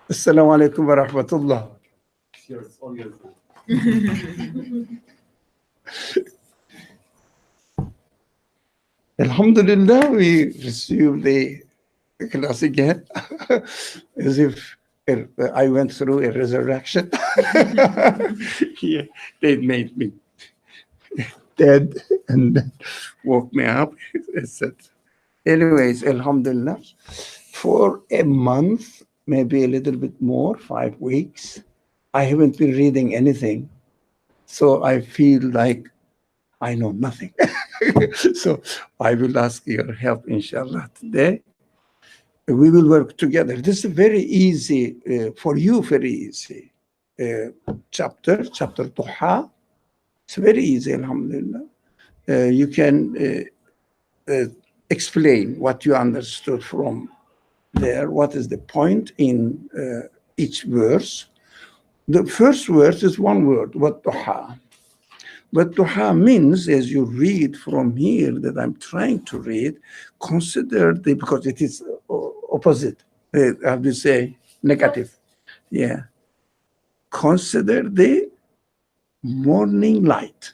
Assalamu alaikum wa rahmatullah. Alhamdulillah, we resume the class again as if I went through a resurrection. Yeah, they made me dead and then woke me up. Anyways, alhamdulillah, for a month, maybe a little bit more, 5 weeks, I haven't been reading anything. So I feel like I know nothing. So I will ask your help, inshallah, today. We will work together. This is very easy, for you, very easy. Chapter Duha. It's very easy, alhamdulillah. You can explain what you understood from there, what is the point in each verse. The first verse is one word, what Duha. What Duha means, as you read from here that I'm trying to read, consider because it is opposite, how do you say, negative. Yeah. Consider the morning light.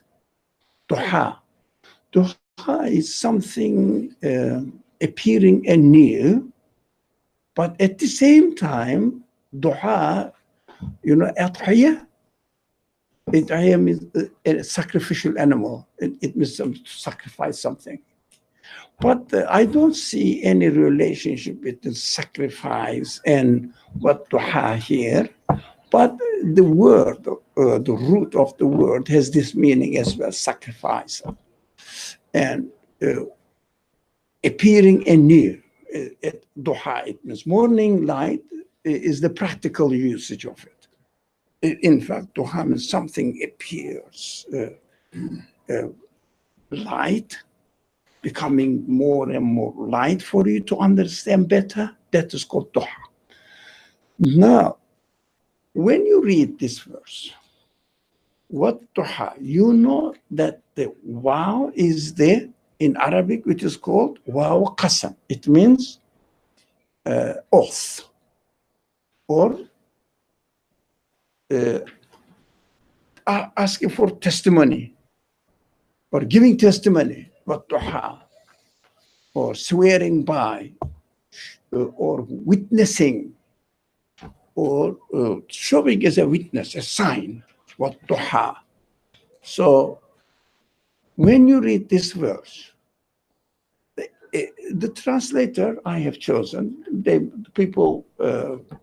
Duha. Duha is something appearing anew, but at the same time, Duha, Adhiyah, Adhiyah means a sacrificial animal. It means to sacrifice something. But I don't see any relationship between sacrifice and what Duha here. But the word, the root of the word has this meaning as well, sacrifice. And appearing anew. Duha, it means morning light is the practical usage of it. In fact, Duha means something appears, light, becoming more and more light for you to understand better. That is called Duha. Now, when you read this verse, what Duha, you know that the wow is there in Arabic, which is called wow qasam. It means oath, or asking for testimony, or giving testimony, what Duha, or swearing by, or witnessing, or showing as a witness, a sign, what Duha. So when you read this verse, the translator I have chosen, people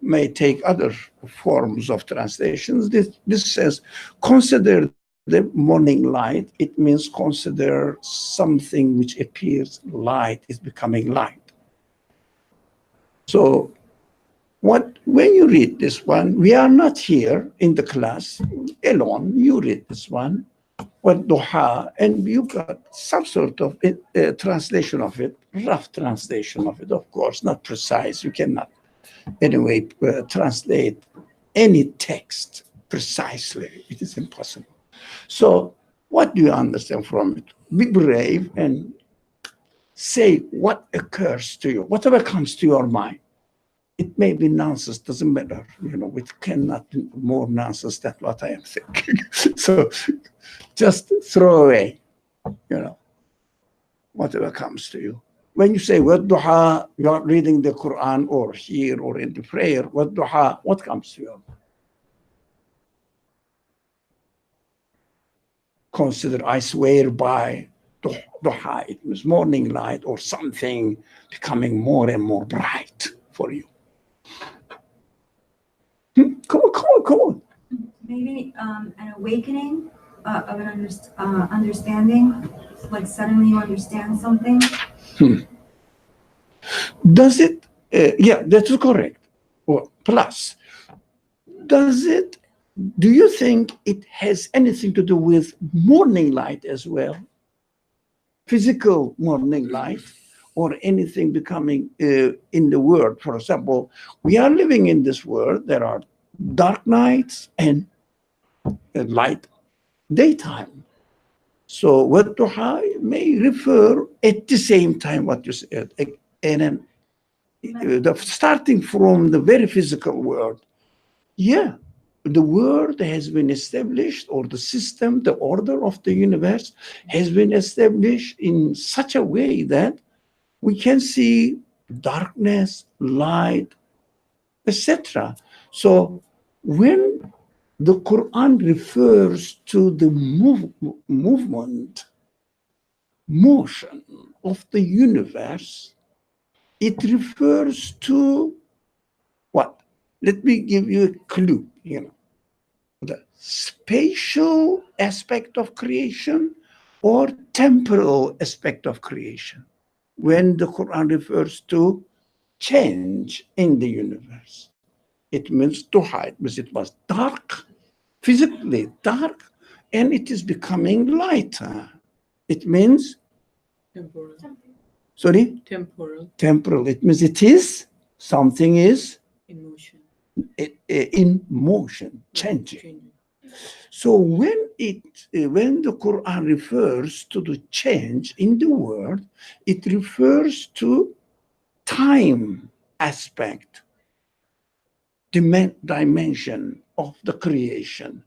may take other forms of translations. This says, consider the morning light. It means consider something which appears light is becoming light. So when you read this one, we are not here in the class alone. You read this one, what Duha, and you got some sort of translation of it, rough translation of it, of course, not precise. You cannot anyway translate any text precisely. It is impossible. So what do you understand from it? Be brave and say what occurs to you, whatever comes to your mind. It may be nonsense, doesn't matter. We cannot do more nonsense than what I am thinking. So just throw away, whatever comes to you. When you say what Duha, you are reading the Quran or here or in the prayer, what Duha, what comes to you? Consider, I swear by Duha, it means morning light or something becoming more and more bright for you. Come on. Maybe an awakening of an understanding, like suddenly you understand something. Does it? Yeah, that's correct. Well, plus, do you think it has anything to do with morning light as well? Physical morning light, or anything becoming in the world? For example, we are living in this world. There are dark nights and light daytime. So what Duha may refer at the same time what you said, in an starting from the very physical world. Yeah, the world has been established, or the system, the order of the universe has been established in such a way that we can see darkness, light, etc. So when the Quran refers to the movement, motion of the universe, it refers to what? Let me give you a clue, the spatial aspect of creation or temporal aspect of creation. When the Quran refers to change in the universe, it means Duha. It means it was dark, physically dark, and it is becoming lighter. It means, Temporal. sorry? Temporal. Temporal. It means it is, something is In motion. in motion, changing. So when the Quran refers to the change in the world, it refers to time aspect, dimension of the creation.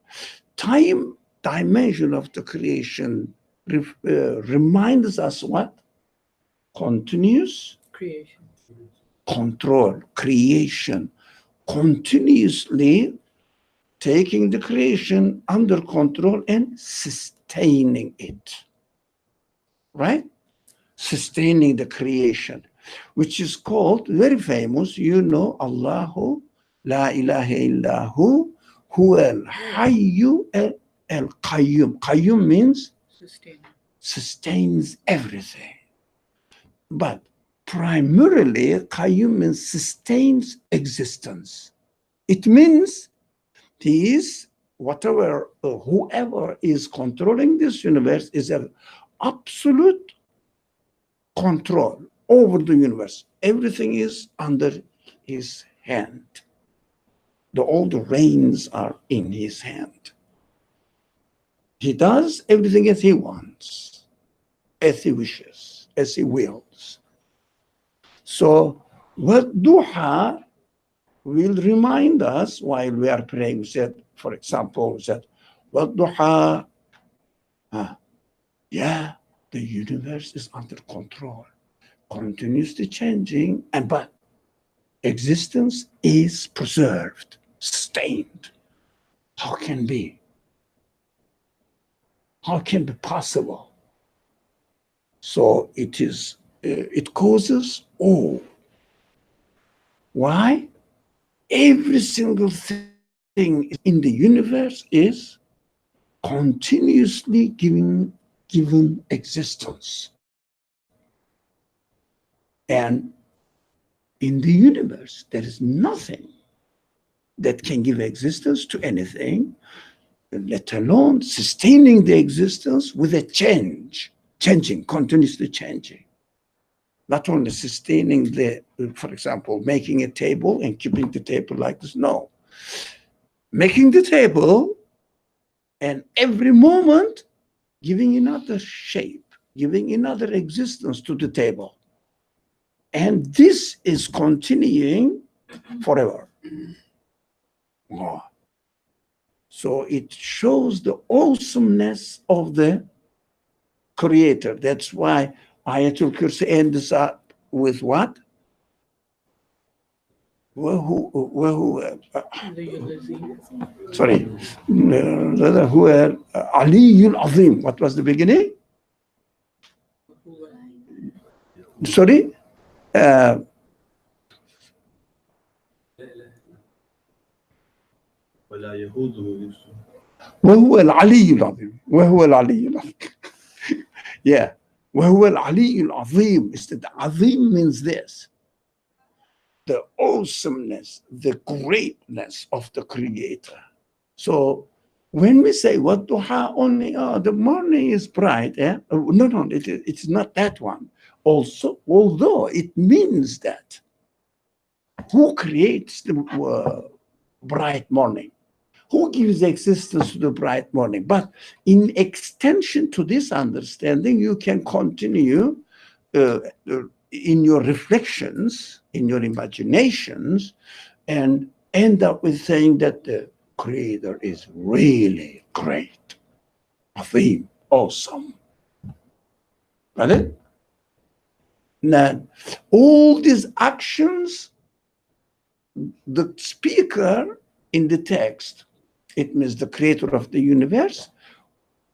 Time dimension of the creation reminds us what? Continuous Creation. control, creation, continuously taking the creation under control and sustaining it. Right? Sustaining the creation, which is called, very famous, Allahu la ilaha illahu huwa al-hayyu al-qayyum. Qayyum means sustains everything. But primarily, qayyum means sustains existence. It means he is whatever, whoever is controlling this universe is an absolute control over the universe. Everything is under his hand. All the reins are in his hand. He does everything as he wants, as he wishes, as he wills. So what Duha will remind us while we are praying. We said, for example, what Duha, yeah, the universe is under control, continuously changing, but existence is preserved, sustained. How can be? How can be possible? So it causes awe. Why? Every single thing in the universe is continuously given existence. And in the universe, there is nothing that can give existence to anything, let alone sustaining the existence with a changing, continuously changing. Not only sustaining for example, making a table and keeping the table like this, no. Making the table and every moment giving another shape, giving another existence to the table. And this is continuing forever. So it shows the awesomeness of the Creator. That's why Ayatul Kursi ends up with what? Sorry. Aliyul Azim. What was the beginning? Sorry? وهو العلي العظيم وهو العلي العظيم. Yeah. وهو العلي العظيم. Azim means this. The awesomeness, the greatness of the Creator. So when we say what Duha only, the morning is bright, no, it's not that one. Also, although it means that who creates the bright morning? Who gives existence to the bright morning? But in extension to this understanding, you can continue in your reflections, in your imaginations, and end up with saying that the Creator is really great, azim, awesome. Got it? Now, all these actions, the speaker in the text, it means the creator of the universe,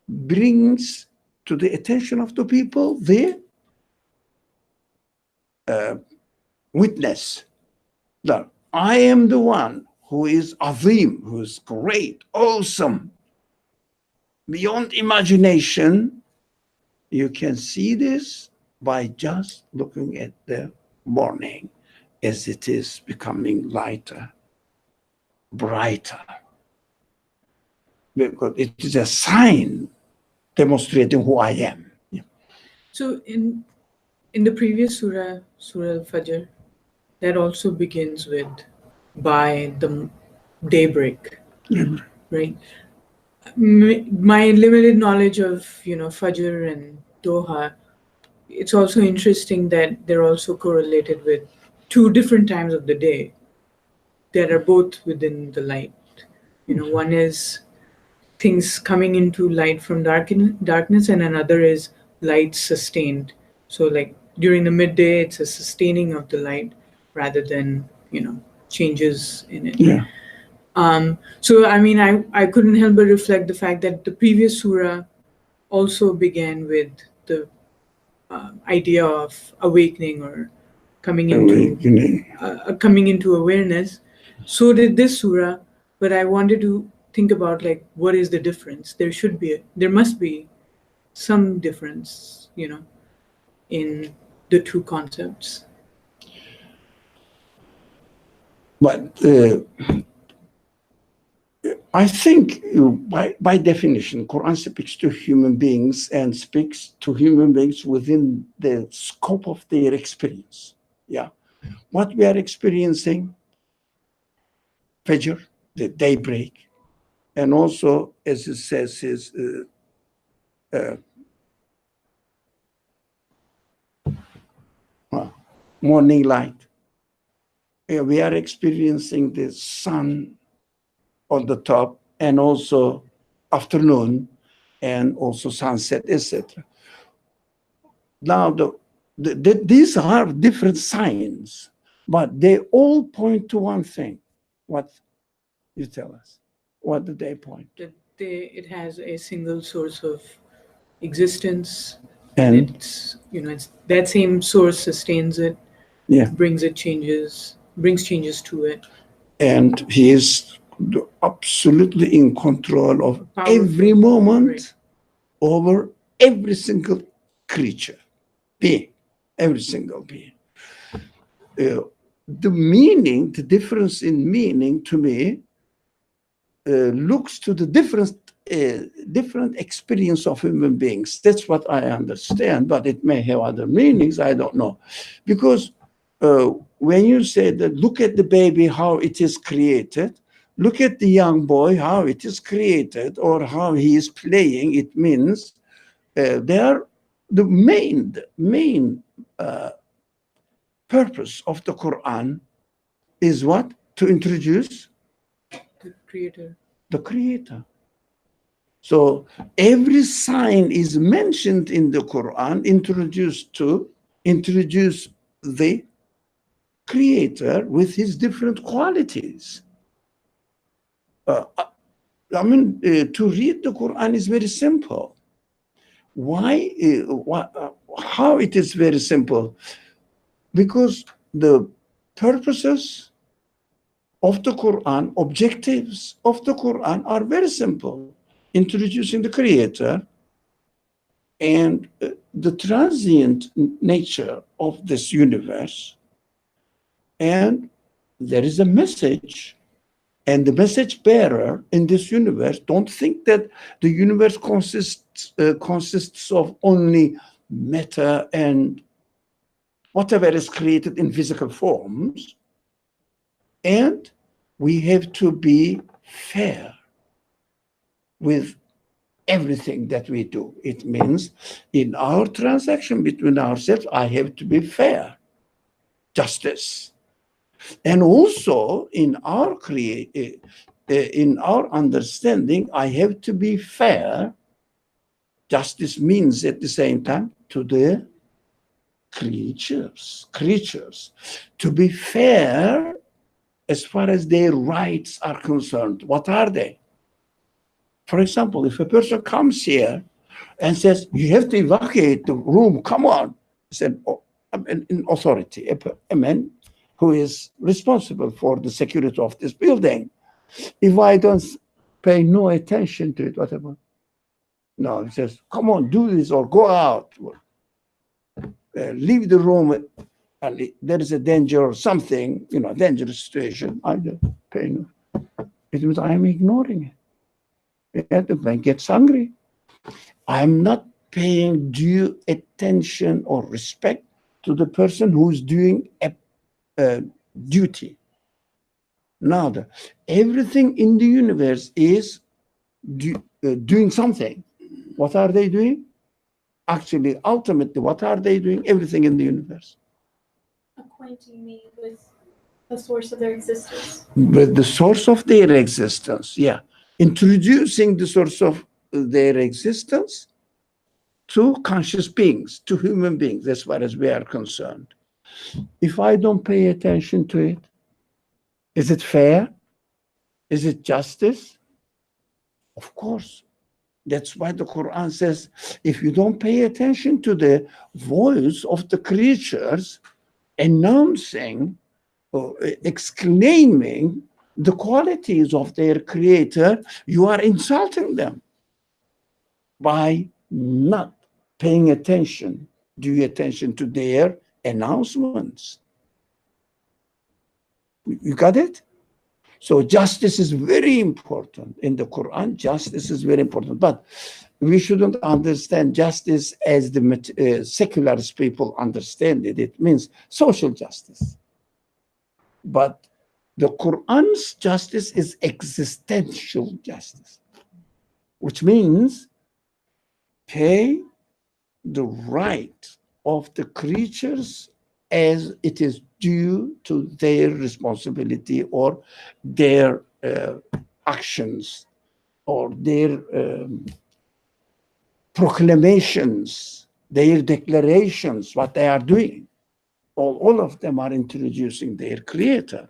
brings to the attention of the people the witness that I am the one who is azim, who is great, awesome, beyond imagination. You can see this by just looking at the morning as it is becoming lighter, brighter, because it is a sign demonstrating who I am. Yeah. So in the previous surah, Surah Al-Fajr, that also begins with by the daybreak, right? My limited knowledge of Fajr and Doha, it's also interesting that they're also correlated with two different times of the day that are both within the light. One is things coming into light from darkness, and another is light sustained. So like during the midday, it's a sustaining of the light rather than changes in it. Yeah. So I mean, I couldn't help but reflect the fact that the previous surah also began with the idea of awakening or coming into awareness. So did this surah, but I wanted to think about like what is the difference. There must be some difference, in the two concepts. But I think by definition, Quran speaks to human beings and speaks to human beings within the scope of their experience. Yeah. What we are experiencing, Fajr, the daybreak, and also, as it says, is morning light. Yeah, we are experiencing the sun on the top, and also afternoon, and also sunset, etc. Now, these are different signs, but they all point to one thing. What you tell us? What do they point? That it has a single source of existence, And it's that same source sustains it, yeah, brings changes to it. And he is absolutely in control of Powerful, every moment, right, over every single creature, being, every single being. The difference in meaning to me looks to the different experience of human beings. That's what I understand, but it may have other meanings, I don't know. Because when you say that, look at the baby, how it is created, look at the young boy, how it is created, or how he is playing, it means they are the main purpose of the Quran is what? To introduce the creator. The Creator. So every sign is mentioned in the Quran, introduce the Creator with his different qualities. To read the Quran is very simple. Why? How it is very simple? Because the purposes of the Quran, objectives of the Quran are very simple. Introducing the Creator and the transient nature of this universe. And there is a message, and the message bearer in this universe, don't think that the universe consists of only matter and whatever is created in physical forms. And we have to be fair with everything that we do. It means in our transaction between ourselves, I have to be fair, justice. And also in our understanding, I have to be fair. Justice means at the same time to the creatures, to be fair as far as their rights are concerned. What are they? For example, if a person comes here and says, you have to evacuate the room, come on. I said, oh, in authority, a man who is responsible for the security of this building. If I don't pay no attention to it, whatever. No, he says, come on, do this or go out. Leave the room. And there is a danger or something, dangerous situation. I don't pay no. It means I am ignoring it. And the man gets hungry. I'm not paying due attention or respect to the person who's doing a duty. Now, everything in the universe is doing something. What are they doing? Actually, ultimately, what are they doing? Everything in the universe. Acquainting me with the source of their existence. With the source of their existence, yeah. Introducing the source of their existence to conscious beings, to human beings, as far as we are concerned. If I don't pay attention to it, is it fair? Is it justice? Of course. That's why the Quran says, if you don't pay attention to the voice of the creatures announcing or exclaiming the qualities of their creator, you are insulting them by not paying attention, due attention to their announcements. You got it? So justice is very important in the Quran. Justice is very important, but we shouldn't understand justice as the secularist people understand it. It means social justice. But the Quran's justice is existential justice, which means pay the right of the creatures as it is due to their responsibility or their actions or their proclamations, their declarations, what they are doing. All of them are introducing their creator.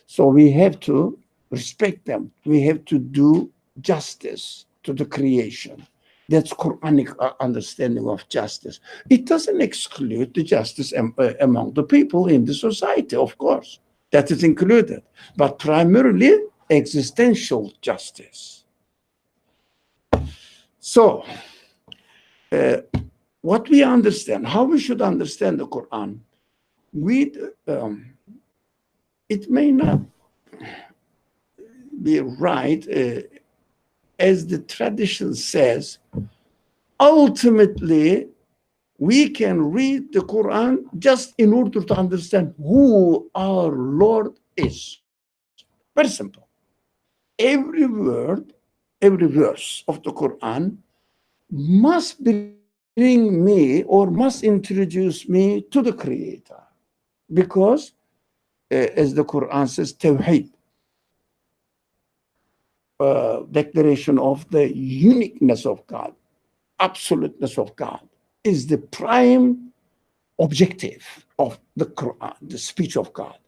So we have to respect them. We have to do justice to the creation. That's Quranic understanding of justice. It doesn't exclude the justice among the people in the society, of course. That is included. But primarily, existential justice. So, what we understand, how we should understand the Quran, it may not be right, as the tradition says. Ultimately, we can read the Quran just in order to understand who our Lord is. Very simple. Every word, every verse of the Quran must bring me or must introduce me to the Creator. Because, as the Quran says, Tawheed, declaration of the uniqueness of God, absoluteness of God, is the prime objective of the Quran, the speech of God.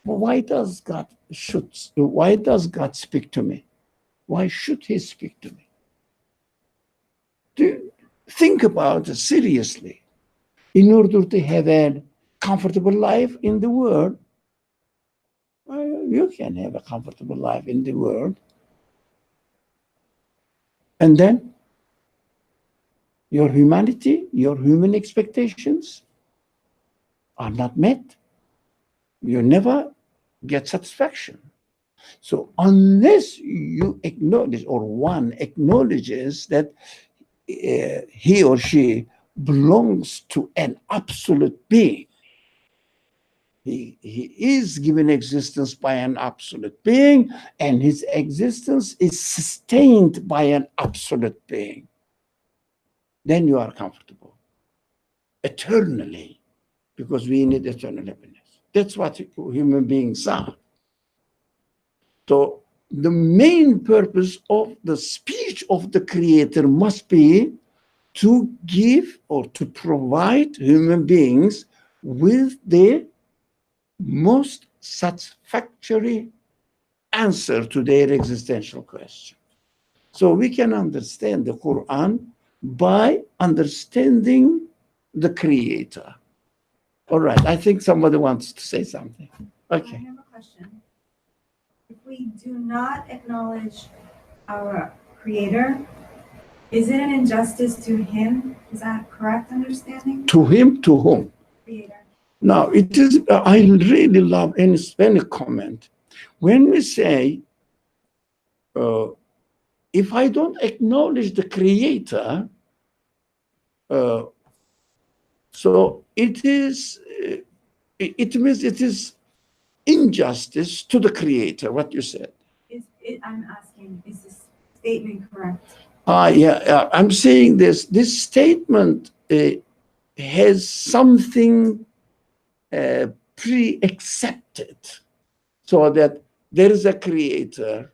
But why does God speak to me? Why should He speak to me? Think about it seriously. In order to have a comfortable life in the world, you can have a comfortable life in the world. And then your humanity, your human expectations are not met. You never get satisfaction. So unless you acknowledge, or one acknowledges that he or she belongs to an absolute being, He is given existence by an absolute being, and his existence is sustained by an absolute being. Then you are comfortable eternally, because we need eternal happiness. That's what human beings are. So the main purpose of the speech of the Creator must be to give or to provide human beings with the most satisfactory answer to their existential question. So we can understand the Quran by understanding the Creator. All right, I think somebody wants to say something. I Okay. have a question. If we do not acknowledge our Creator, is it an injustice to Him? Is that correct understanding? To him, to whom? Creator. Now, it is, I really love any comment. When we say, if I don't acknowledge the Creator, so it is, it means it is injustice to the Creator, what you said. I'm asking, is this statement correct? Yeah, I'm saying this statement has something pre-accepted, so that there is a Creator,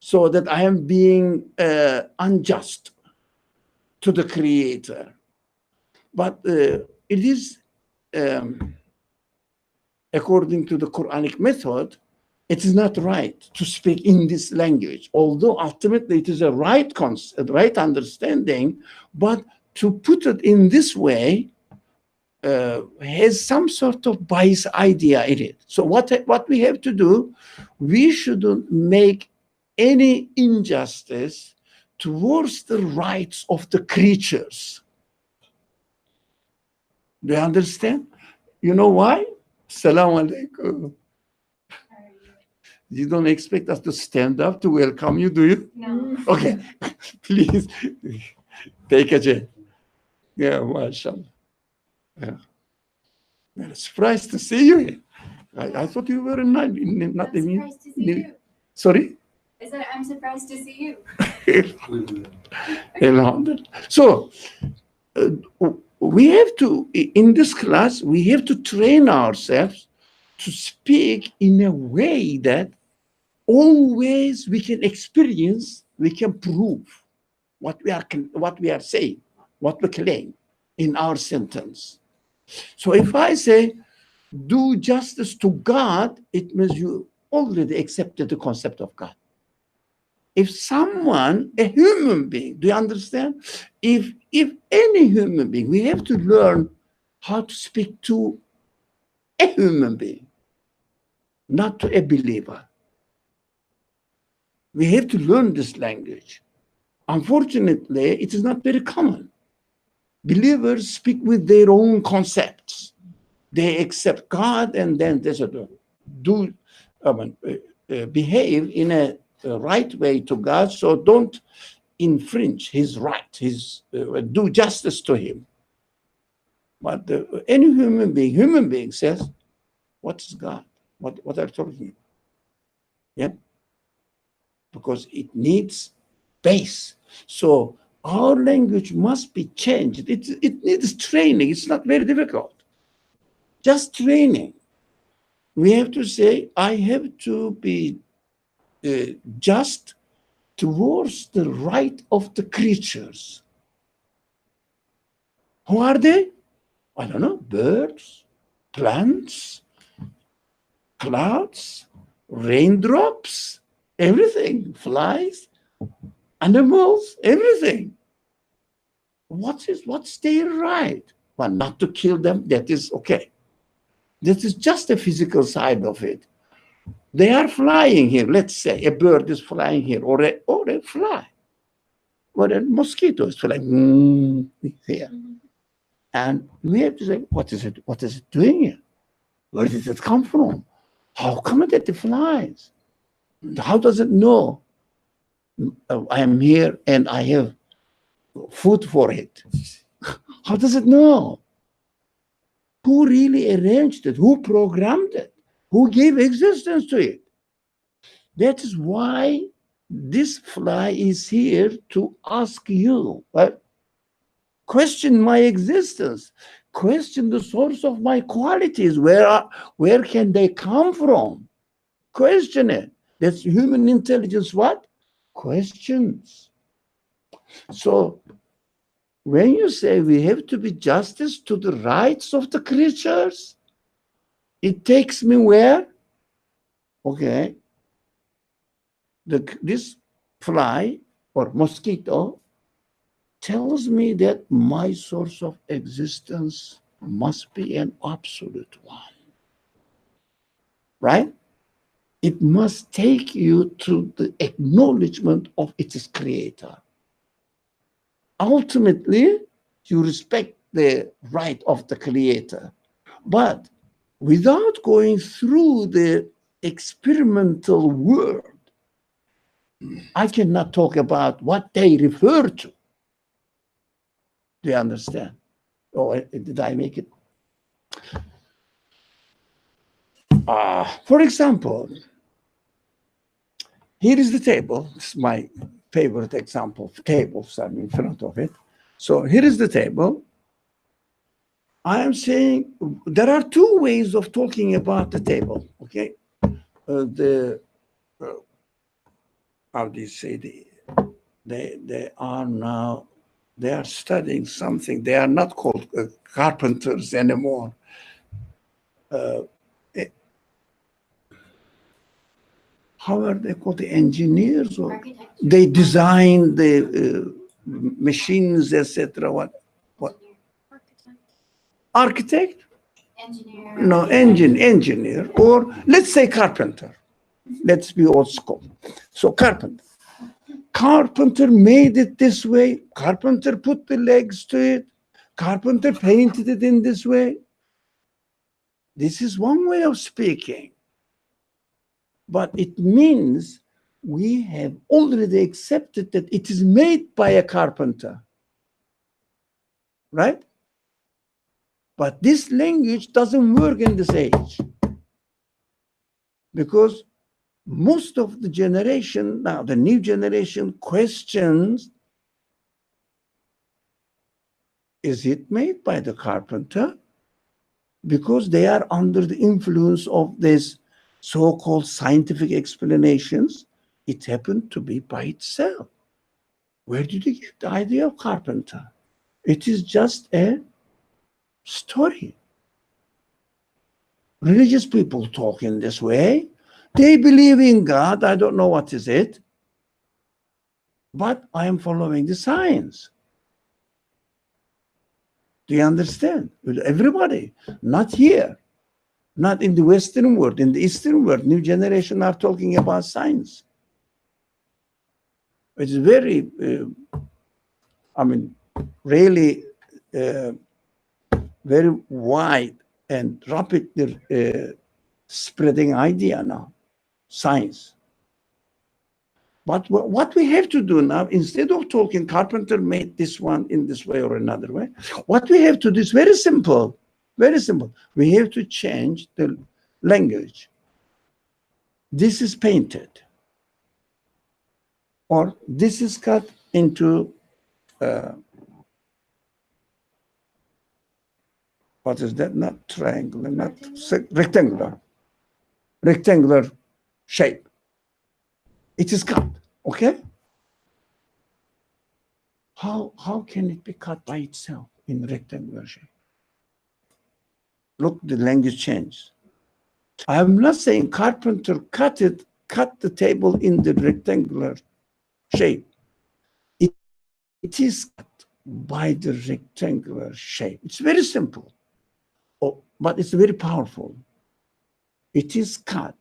so that I am being unjust to the Creator. But it is, according to the Quranic method, it is not right to speak in this language, although ultimately it is a right concept, right understanding, but to put it in this way has some sort of bias idea in it. So what we have to do, we shouldn't make any injustice towards the rights of the creatures. Do you understand? You know why? Assalamu alaikum. You don't expect us to stand up to welcome you, do you? No. Okay, please take a chair. Yeah, mashallah. Yeah. I'm surprised to see you here. I thought you were not I'm surprised to see you. Sorry? I said, I'm surprised to see you. Alhamdulillah. So, we have to, in this class, we have to train ourselves to speak in a way that always we can experience, we can prove what we are saying, what we claim in our sentence. So if I say, do justice to God, it means you already accepted the concept of God. If someone, a human being, do you understand? If any human being, we have to learn how to speak to a human being, not to a believer. We have to learn this language. Unfortunately, it is not very common. Believers speak with their own concepts. They accept God, and then they sort of behave in a right way to God, so don't infringe his right, do justice to him. But any human being says, what is God? What are you talking about? Yeah? Because it needs base. So our language must be changed. It needs training. It's not very difficult. Just training. We have to say, I have to be just towards the right of the creatures. Who are they? I don't know, birds, plants, clouds, raindrops, everything, flies, animals, everything. What's their right? Well, not to kill them, that is okay. This is just the physical side of it. They are flying here. Let's say a bird is flying here, or a fly, or a mosquito is flying here. And we have to say, what is it? What is it doing here? Where did it come from? How come it that it flies? How does it know I am here and I have food for it? How does it know? who really arranged it, who programmed it, who gave existence to it. That is why this fly is here to ask you, question my existence, question the source of my qualities. Where can they come from? Question it. That's human intelligence. What? Questions. So when you say we have to be justice to the rights of the creatures, it takes me where? Okay. This fly or mosquito tells me that my source of existence must be an absolute one. Right? It must take you to the acknowledgement of its creator. Ultimately, you respect the right of the creator. But without going through the experimental world, I cannot talk about what they refer to. Do you understand? Or did I make it? For example, here is the table. This is my favorite example of tables. I'm in front of it. So here is the table. I am saying there are two ways of talking about the table. Okay, how do you say they are studying something. They are not called carpenters anymore. How are they called? The engineers, or they design the machines, etc. What? Architect? Engineer. No, engineer, or let's say carpenter. Let's be old school. So carpenter. Carpenter made it this way. Carpenter put the legs to it. Carpenter painted it in this way. This is one way of speaking. But it means we have already accepted that it is made by a carpenter. Right? But this language doesn't work in this age. Because most of the generation, now the new generation, questions, is it made by the carpenter? Because they are under the influence of this so-called scientific explanations. It happened to be by itself. Where did you get the idea of carpenter? It is just a story. Religious people talk in this way. They believe in God. I don't know what is it. But I am following the science. Do you understand? Everybody, not here, not in the Western world, in the Eastern world, new generation are talking about science. It's very, really very wide and rapidly spreading idea now, science. But what we have to do now, instead of talking carpenter made this one in this way or another way, what we have to do is very simple, very simple. We have to change the language. This is painted, or this is cut into what is that? Not triangular, not rectangular. Rectangular shape. It is cut, okay? How can it be cut by itself in rectangular shape? Look, the language changed. I'm not saying carpenter cut the table in the rectangular shape. It is cut by the rectangular shape. It's very simple, but it's very powerful. It is cut.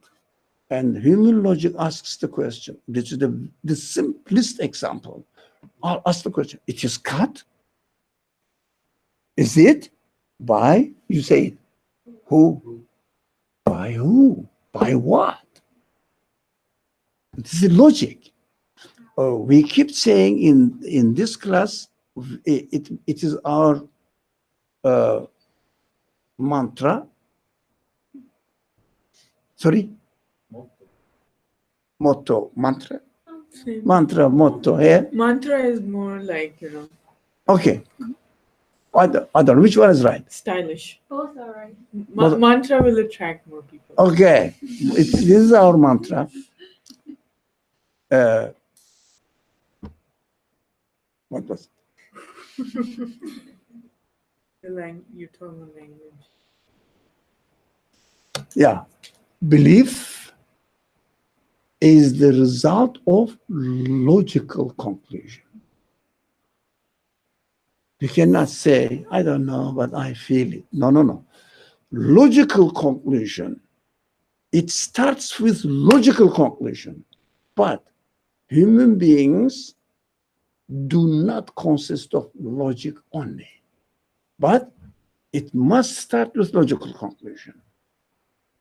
And human logic asks the question. This is the simplest example. I'll ask the question. It is cut? Is it? By, you say, who? By who? By what? This is logic. We keep saying in this class, it is our mantra. Sorry? Motto. Mantra? Same. Mantra, motto. Yeah? Mantra is more like, Okay. Other. Which one is right? stylish. Both are right. Both- Mantra will attract more people. Okay. This is our mantra. What was it? You told the language. Yeah. Belief is the result of logical conclusion. You cannot say, I don't know, but I feel it. No. Logical conclusion. It starts with logical conclusion. But human beings do not consist of logic only. But it must start with logical conclusion.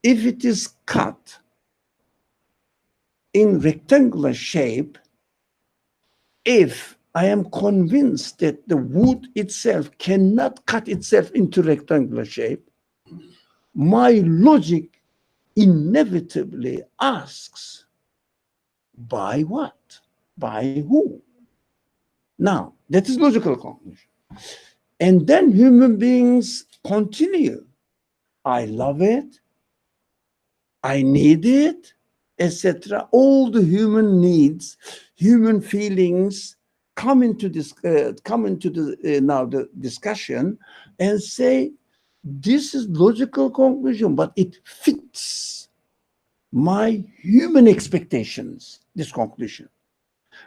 If it is cut in rectangular shape, if I am convinced that the wood itself cannot cut itself into rectangular shape, my logic inevitably asks, by what? By who? Now, that is logical conclusion. And then human beings continue. I love it. I need it, etc. All the human needs, human feelings come into the discussion and say, this is logical conclusion, but it fits my human expectations, this conclusion.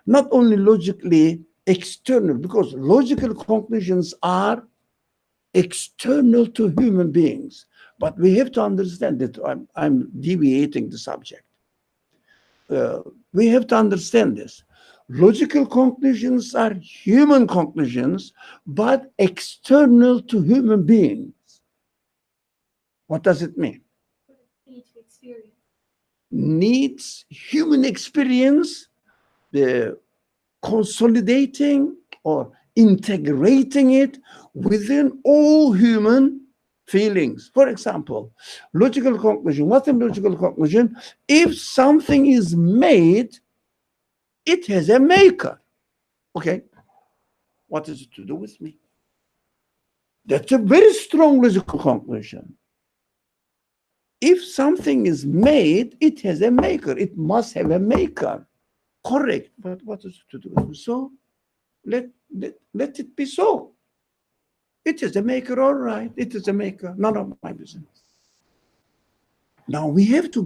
Not only logically external, because logical conclusions are external to human beings. But we have to understand that I'm deviating the subject. We have to understand this. Logical conclusions are human conclusions, but external to human beings. What does it mean? Need to experience. Needs human experience, the consolidating or integrating it within all human feelings. For example, logical conclusion. What's a logical conclusion? If something is made, it has a maker. Okay, what is it to do with me? That's a very strong logical conclusion. If something is made, it has a maker. It must have a maker. Correct. But what is it to do with me? So let it be so. It is a maker, all right. It is a maker. None of my business. Now we have to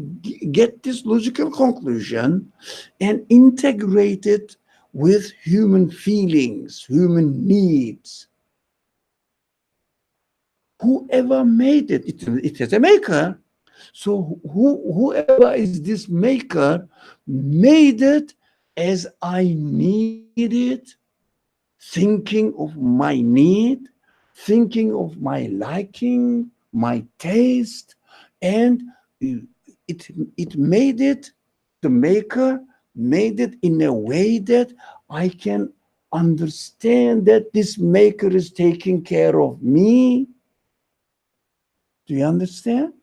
get this logical conclusion and integrate it with human feelings, human needs. Whoever made it has a maker. So whoever is this maker made it as I need it, thinking of my need, thinking of my liking, my taste, and it made it, the maker made it in a way that I can understand that this maker is taking care of me. Do you understand?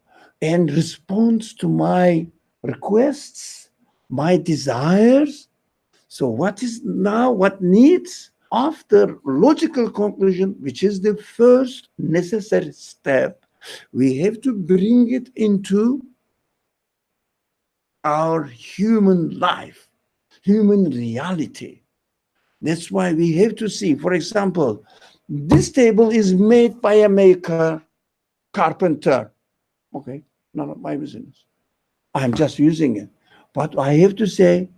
And responds to my requests, my desires. So what needs? After logical conclusion, which is the first necessary step, we have to bring it into our human life, human reality. That's why we have to see, for example, this table is made by a maker, carpenter. Okay, none of my business. I'm just using it. But I have to say,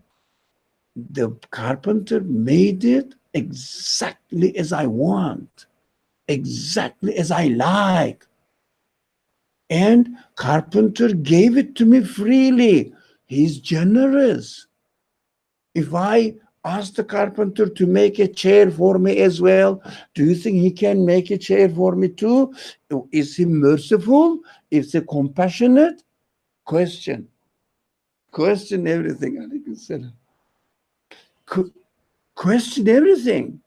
the carpenter made it exactly as I want, exactly as I like. And carpenter gave it to me freely. He's generous. If I ask the carpenter to make a chair for me as well, do you think he can make a chair for me too? Is he merciful? Is he compassionate? Question everything. Question everything.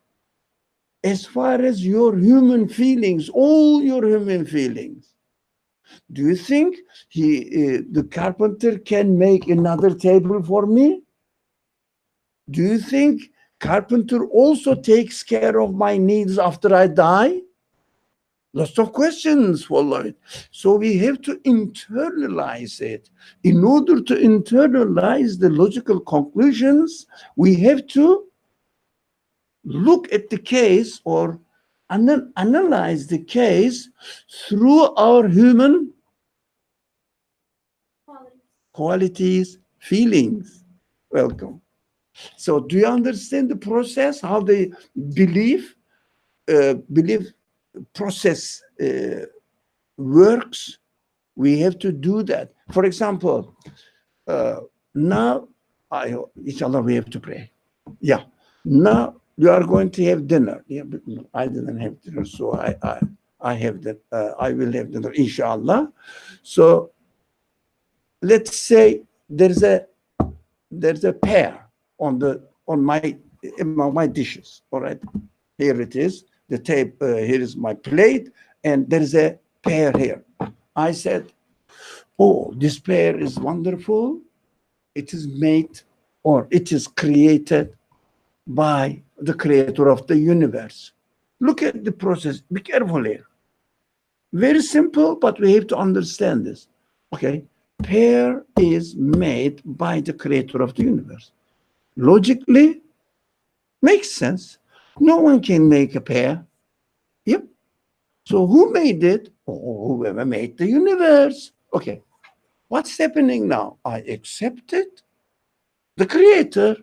As far as your human feelings, all your human feelings, Do you think the carpenter can make another table for me? Do you think carpenter also takes care of my needs after I die? Lots of questions follow it. So we have to internalize it. In order to internalize the logical conclusions, we have to look at the case or analyze the case through our human qualities, feelings. Welcome. So do you understand the process, how the belief process works? We have to do that. For example, now, inshallah, we have to pray. Yeah. Now you are going to have dinner. Yeah, but no, I didn't have dinner, so I have that. I will have dinner, inshallah. So let's say there's a pear on my dishes. All right, here it is. The tape. Here is my plate, and there is a pear here. I said, "Oh, this pear is wonderful. It is made, or it is created by the creator of the universe." Look at the process. Be careful here. Very simple, but we have to understand this. Okay, pear is made by the creator of the universe. Logically, makes sense. No one can make a pear. Yep. So who made it? Oh, whoever made the universe. Okay. What's happening now? I accepted the creator.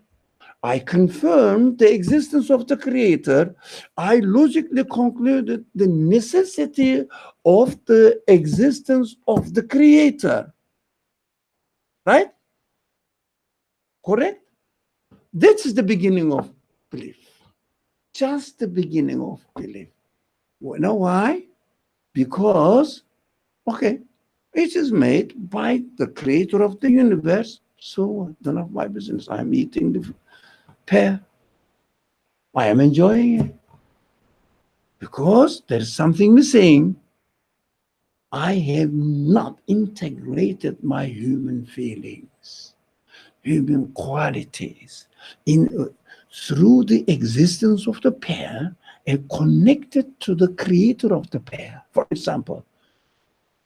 I confirmed the existence of the creator. I logically concluded the necessity of the existence of the creator. Right? Correct? That is the beginning of belief. Just the beginning of belief. You know why? Because, okay, it is made by the creator of the universe, so none of my business. I'm eating the pear. I am enjoying it. Because there's something missing. I have not integrated my human feelings, human qualities through the existence of the pear and connected to the creator of the pear. For example,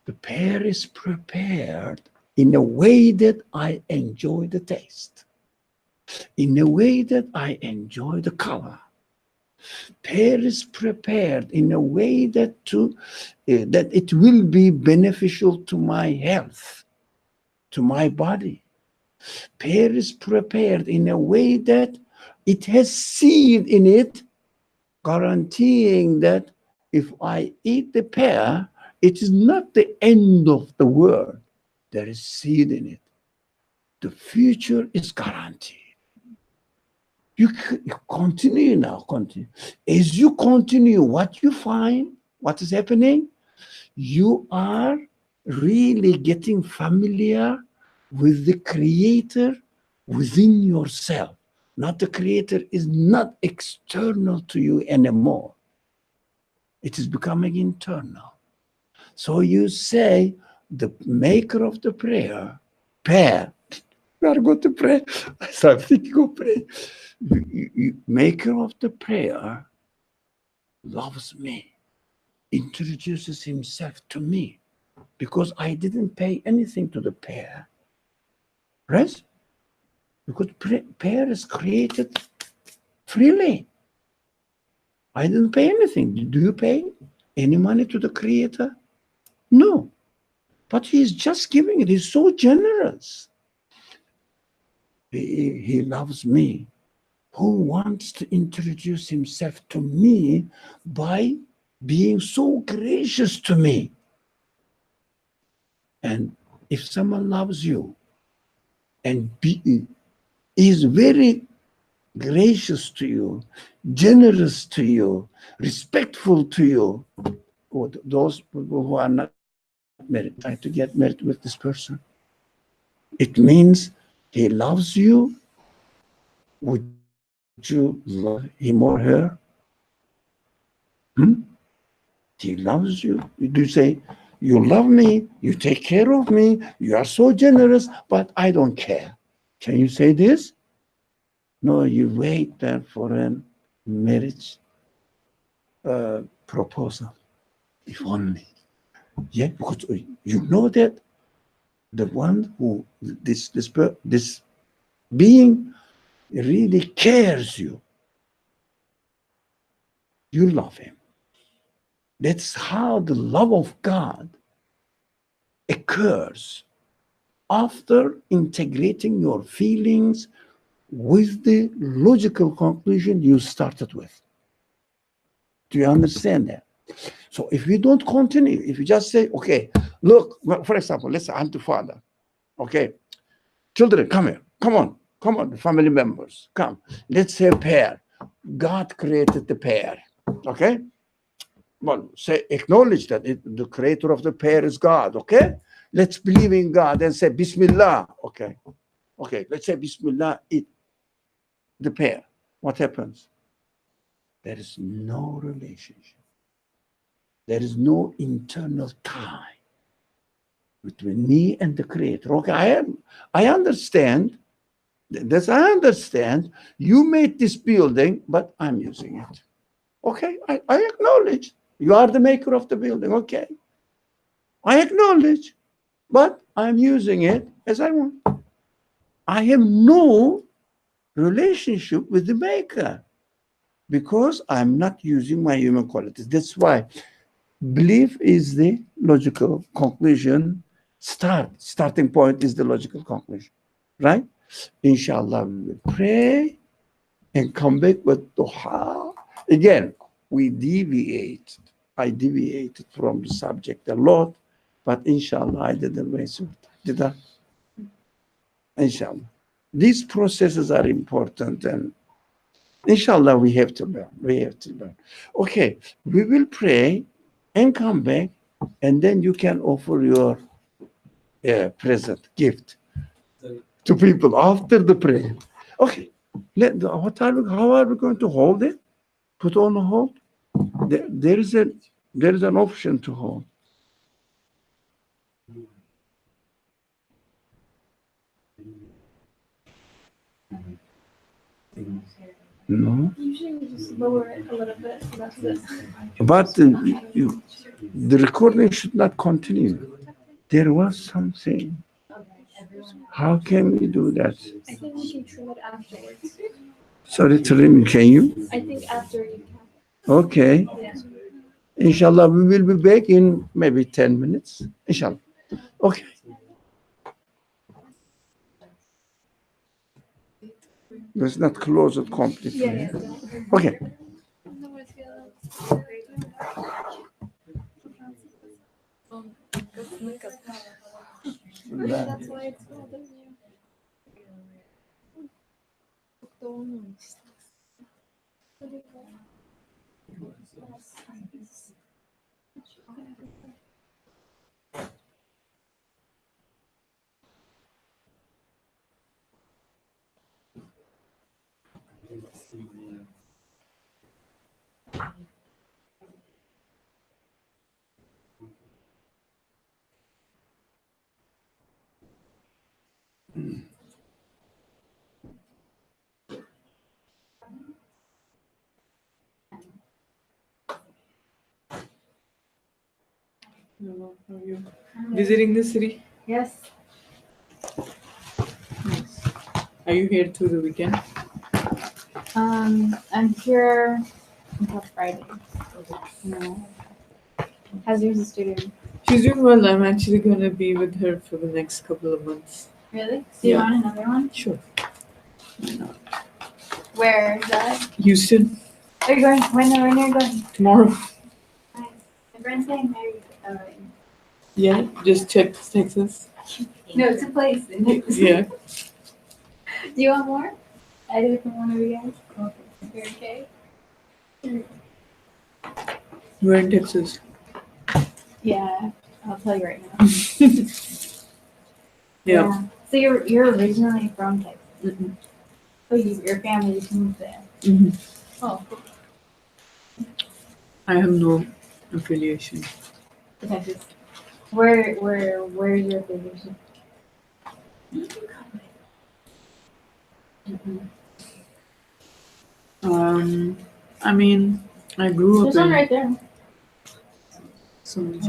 the pear is prepared in a way that I enjoy the taste, in a way that I enjoy the color. Pear is prepared in a way that it will be beneficial to my health, to my body. Pear is prepared in a way that it has seed in it, guaranteeing that if I eat the pear, it is not the end of the world. There is seed in it. The future is guaranteed. You continue now, continue. As you continue, what you find, what is happening, you are really getting familiar with the creator within yourself. Not the creator is not external to you anymore. It is becoming internal. So you say, the maker of the prayer, we are going to pray. So I'm thinking of pray. Maker of the prayer loves me, introduces himself to me, because I didn't pay anything to the pear. Right? Because pear is created freely. I didn't pay anything. Do you pay any money to the creator? No. But he's just giving it. He's so generous. He loves me. Who wants to introduce himself to me by being so gracious to me? And if someone loves you and is very gracious to you, generous to you, respectful to you, those who are not married, try to get married with this person. It means he loves you. Would you love him or her? He loves you. Do you say, You love me, you take care of me, you are so generous, but I don't care. Can you say this? No, you wait there for a marriage proposal, if only. Yeah, because you know that the one who this being really cares you. You love him. That's how the love of God occurs after integrating your feelings with the logical conclusion you started with. Do you understand that? So if you don't continue, if you just say, okay, look, for example, let's say I'm the father. Okay, children, come here. Come on, family members, come. Let's say pair. God created the pair. Okay? Well, say acknowledge that the creator of the pair is God. Okay? Let's believe in God and say Bismillah. Okay. Okay, let's say Bismillah, eat the pair. What happens? There is no relationship. There is no internal tie between me and the creator. Okay, I understand. I understand. You made this building, but I'm using it. Okay, I acknowledge. You are the maker of the building. Okay. I acknowledge, but I'm using it as I want. I have no relationship with the maker because I'm not using my human qualities. That's why belief is the logical conclusion. Starting point is the logical conclusion, right? Inshallah, we will pray and come back with duha. Again, we deviate. I deviated from the subject a lot, but inshallah, I didn't waste your time. Did I? Inshallah. These processes are important, and inshallah, we have to learn. We have to learn. Okay, we will pray and come back, and then you can offer your present gift to people after the prayer. Okay, how are we going to hold it? Put on hold? There is an option to hold. No, Usually we just lower it a little bit, so that's it. but the recording should not continue. There was something. How can we do that? I think we can trim it afterwards. Sorry, Trim, can you? I think after you can. Okay. Yeah. Inshallah, we will be back in maybe 10 minutes. Inshallah. Okay. Let's not close it completely. Yeah. Okay. That's why it's called a Hello, how are you? Visiting the city? Yes. Nice. Are you here through the weekend? I'm here until Friday. No. How's your sister doing? She's doing well. I'm actually going to be with her for the next couple of months. Really? Do you Yeah. want another one? Sure. Where is that? Houston, Are you going? When are you going? tomorrow. Nice. My friend's getting married. Yeah, just check Texas. No, it's a place. Yeah. Do you want more? I do it from one of you guys. Okay. You're okay? We're in Texas. Yeah, I'll tell you right now. Yeah. So you're originally from Texas. Mm-hmm. So your family just moved there. Mm-hmm. Oh, cool. I have no affiliation. To Texas. Where's your favorite ship? I mean, I grew up There's one in right there. so much.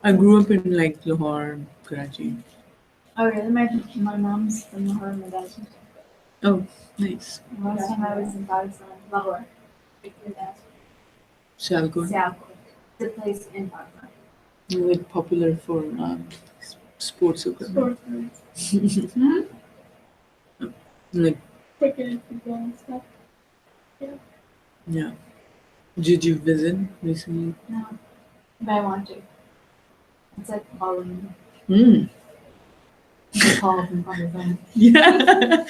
I grew up in like Lahore, Karachi. Oh, really? My mom's from Lahore, my dad's from Oh, nice. last time I was in Pakistan, Lahore. Sialkot. Sialkot. The place in Pakistan. Like popular for sports equipment. Like, Cricket, football, and stuff. yeah. Did you visit recently? No, but I want to. It's like calling. Hmm. The call from Pakistan. Yeah.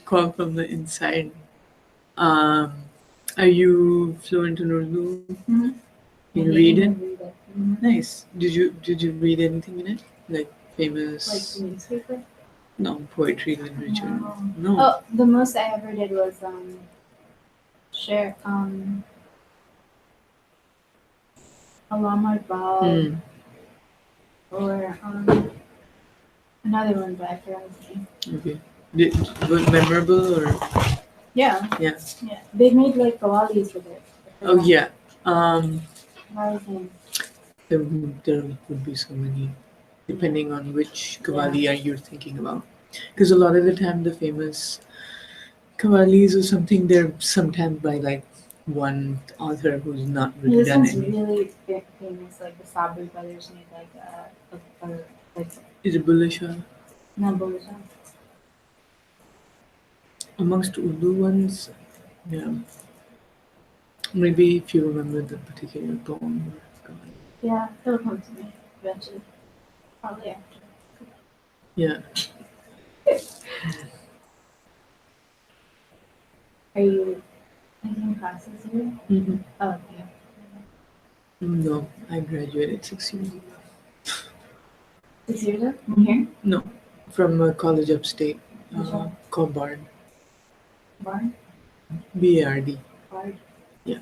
Call from the inside. Are you fluent in Urdu? Mhm. You And read you it? can read it. Mhm. Nice. Did you read anything in it? Like famous? Like the newspaper. No, poetry, literature. No. No. Oh, the most I ever did was share Alama Iqbal Hmm. or another one, but I forgot his name. Okay. Was it memorable or? Yeah. Yeah. Yeah. They made like kawalis with it. Oh yeah. What was his name? There would be so many, depending on which kawali are you thinking about. Because a lot of the time, the famous kawalis or something, they're sometimes by like one author who's not really This done one's any. really famous. Like the Sabri brothers made like like Is it Bulleh Shah? Nabolisha. Amongst Urdu ones, yeah. Maybe if you remember the particular poem. Yeah, it'll come to me eventually. Probably after. Yeah. Are you taking classes here? Mm-hmm. Oh, yeah. No, I graduated 6 years ago. 6 years ago? From here? No, from a college upstate Which one? called Bard. Barn? BARD. Bard? Yeah.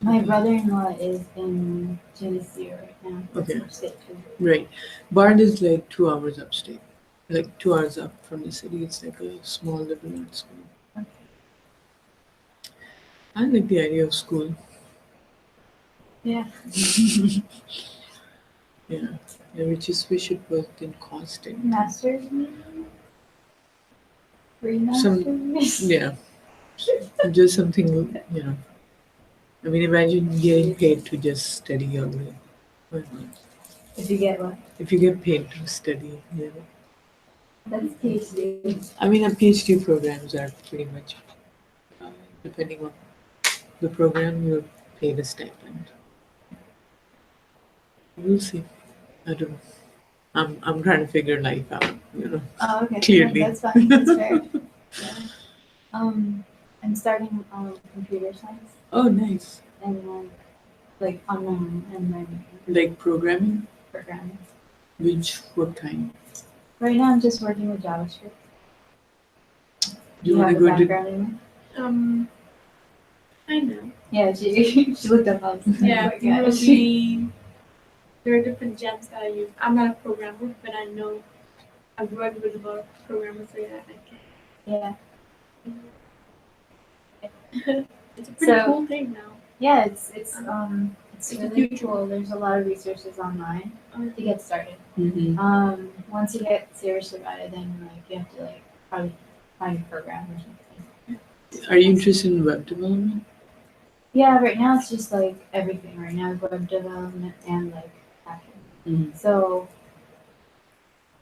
My brother-in-law is in Tennessee right now. That's Okay. upstate too. Right. Bard is like 2 hours upstate. Like 2 hours up from the city. It's like a small liberal arts school. Okay. I like the idea of school. Yeah. Yeah. We just wish it worked in constant. Masters maybe? Some- Masters? Yeah. Just something, you know. I mean, imagine getting paid to just study all day. Why not? If you get what? If you get paid to study, yeah. That's PhD. I mean, PhD programs are pretty much, depending on the program, you're paid a stipend. We'll see. I don't know. I'm trying to figure life out, you know. Oh, okay. Clearly. Yeah, that's fine. That's fair. Yeah. I'm starting computer science Oh, nice. and then like on my own and then Like programming? programming. What kind? Right now I'm just working with JavaScript. Do you have want to a go to? background in it? I know. Yeah, she she looked up on Yeah, oh my gosh. there are different gems that I use. I'm not a programmer, but I know I've worked with a lot of programmers, so yeah, I can. Yeah. It's a pretty So- cool thing now. Yeah, it's It's really the future. cool. There's a lot of resources online to get started. Mm-hmm. Once you get serious about it, then like you have to like probably find a program or something. Are you interested in web development? Yeah, right now it's just like everything. Right now, web development and like hacking. Mhm. So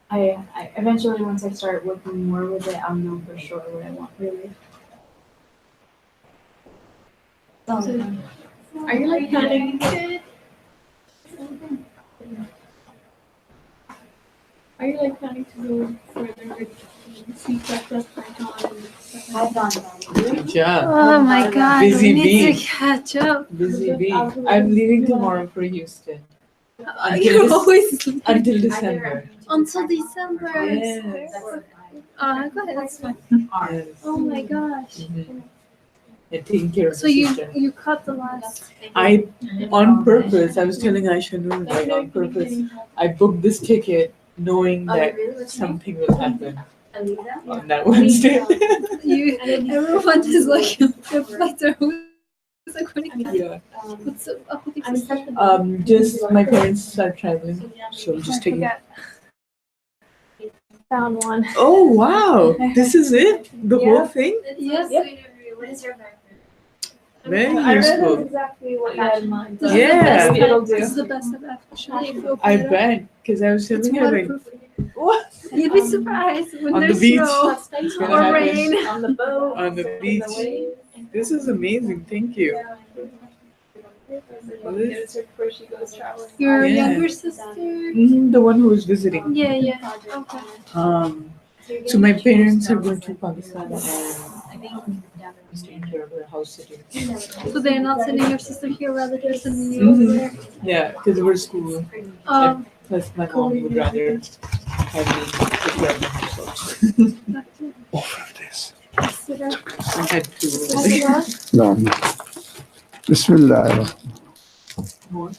I eventually once I start working more with it, I'll know for sure what I want really. So, Are you like planning? Are you like planning to go further with C++, Python, and stuff like that? Python. Good job. Oh my God, Busy bee. catch up. Busy bee. I'm leaving tomorrow for Houston. You always Until December. until December. Yes. Go ahead, that's fine. Yes. Oh my gosh. Mhm. and taking care of So the sister. you cut the last. I, on purpose, I was telling Aisha Noon, like on purpose, I booked this ticket knowing that something will happen on that Wednesday. You everyone is like the flights are always like running. Yeah. What's the Just my parents are traveling, so just taking. Found one. Oh wow! This is it? The whole thing? Yes. Very I read useful. exactly what you had in mind. is the best. It'll This do. is the best I've actually. I bet, because I was It's telling her like, waterproof. what? You'd be surprised when On the there's beach. snow It's gonna or happen. rain. On the boat. On the beach. This is amazing. Thank you. There's her before she goes traveling. Your Yeah. younger sister. The one who was visiting. Yeah, yeah. Okay. So my parents are going to Pakistan and I'm taking care of her house sitting. So they're not sending your sister here, rather they're sending you over there. Yeah, because we're school. Plus my mom would rather have me take care of them herself. Over this. I had to. No. Bismillah. More.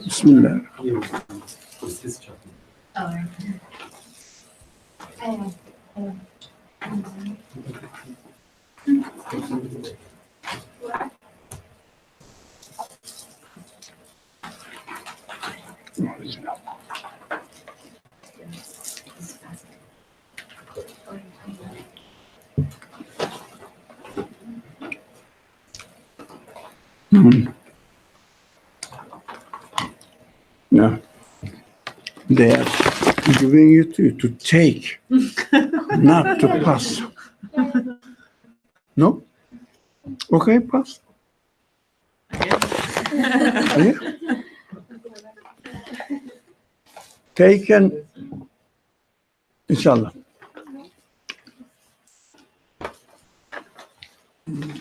Bismillah. No. They are giving you to take, not to pass. No? Okay, pass. Yeah. Take and inshallah.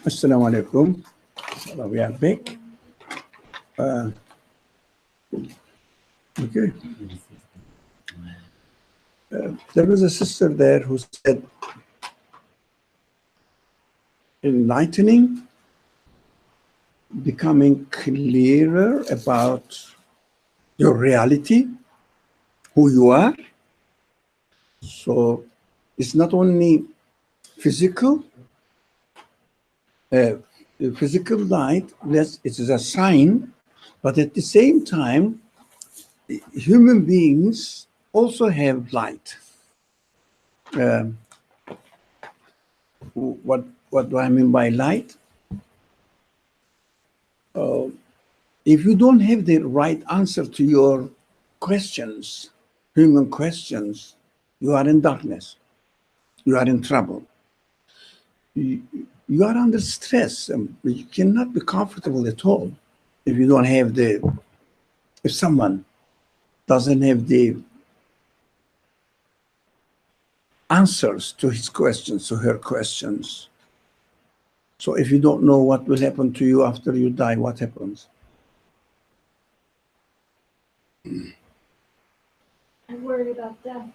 Assalamu alaikum. We are back. Okay. There was a sister there who said, enlightening, becoming clearer about your reality, who you are. So it's not only physical, physical light, yes, it is a sign, but at the same time, human beings also have light. What do I mean by light? If you don't have the right answer to your questions, human questions, you are in darkness. You are in trouble. You are under stress. You cannot be comfortable at all if you don't have if someone doesn't have the answers to his questions, to her questions. So if you don't know what will happen to you after you die, what happens? I'm worried about that.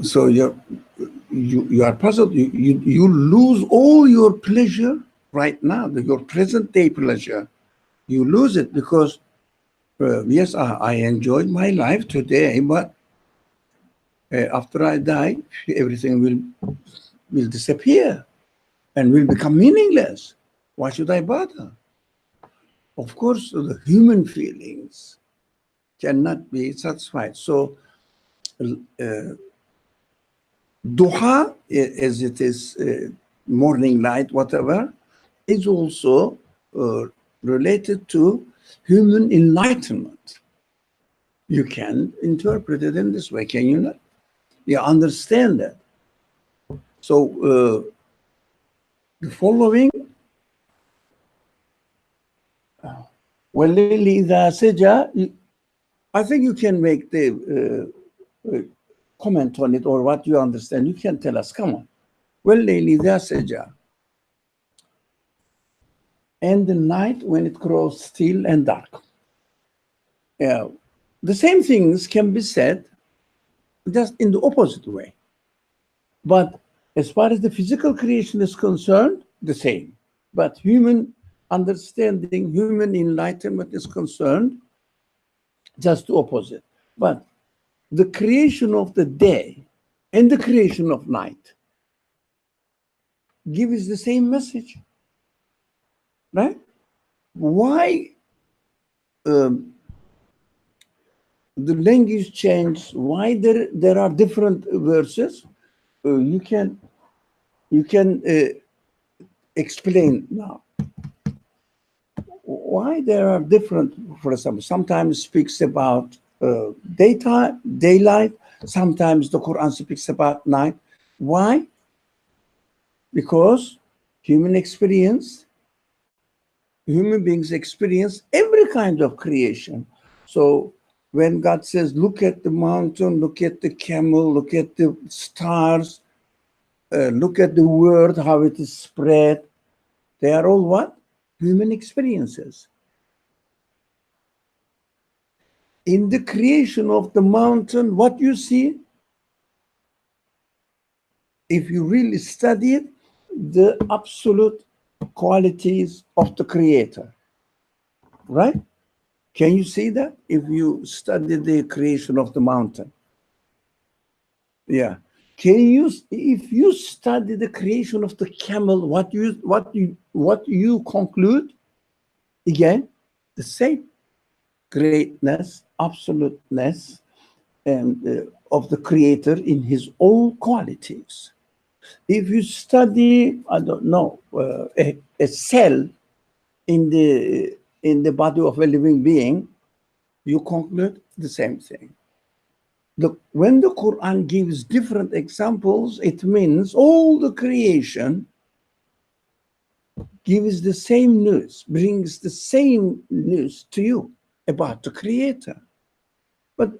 So you are puzzled. You lose all your pleasure right now, your present day pleasure. You lose it because yes, I enjoyed my life today, but after I die, everything will disappear and will become meaningless. Why should I bother? Of course, the human feelings cannot be satisfied. So, Duha, as it is morning light, whatever, is also related to human enlightenment. You can interpret it in this way, can you not? You understand that. So, the following, وَاللَّيْلِ إِذَا سَجَى, I think you can make the comment on it or what you understand. You can tell us, come on. وَاللَّيْلِ إِذَا سَجَى, and the night when it grows still and dark. The same things can be said just in the opposite way. But as far as the physical creation is concerned, the same. But human understanding, human enlightenment is concerned, just the opposite. But the creation of the day and the creation of night gives the same message, right? Why the language change? Why there are different verses? You can explain now why there are different. For example, sometimes speaks about daytime, daylight. Sometimes the Quran speaks about night. Why? Because human beings experience every kind of creation. So when God says, look at the mountain, look at the camel, look at the stars, look at the world, how it is spread, they are all what? Human experiences. In the creation of the mountain, what you see, if you really study it, the absolute qualities of the Creator, right? Can you see that if you study the creation of the mountain? Yeah. If you study the creation of the camel, what you conclude? Again, the same greatness, absoluteness, and of the Creator in His own qualities. If you study, I don't know, a cell in the body of a living being, you conclude the same thing. Look, when the Quran gives different examples, it means all the creation gives the same news, brings the same news to you about the Creator, but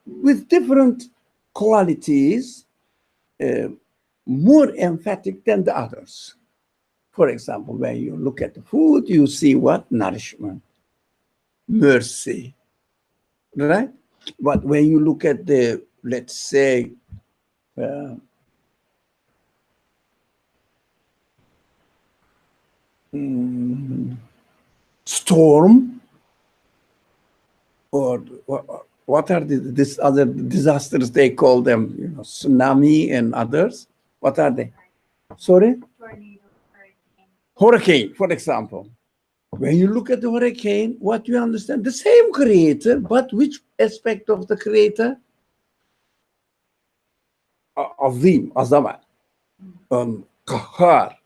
with different qualities, more emphatic than the others. For example, when you look at the food, you see what? Nourishment, mercy, right? But when you look at the, let's say, storm, or what are these other disasters they call them? You know, tsunami and others. What are they? Sorry? Tornado, Hurricane, for example. When you look at the hurricane, what do you understand? The same Creator, but which aspect of the Creator? Azim, Azama, Qahar.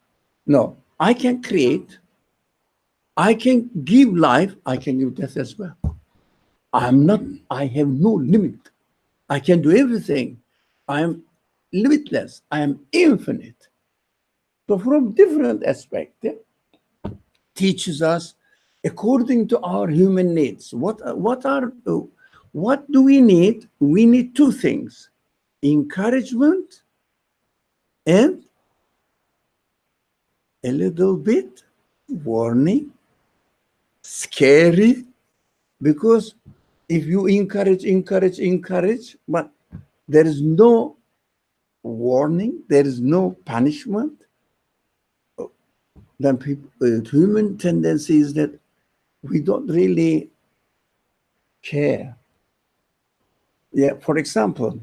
No, I can create, I can give life, I can give death as well. I have no limit. I can do everything. I am limitless. I am infinite. So from different aspects, teaches us according to our human needs. What do we need? We need two things: encouragement and a little bit warning, scary, because if you encourage, but there is no warning, there is no punishment, then human tendency is that we don't really care. Yeah, for example,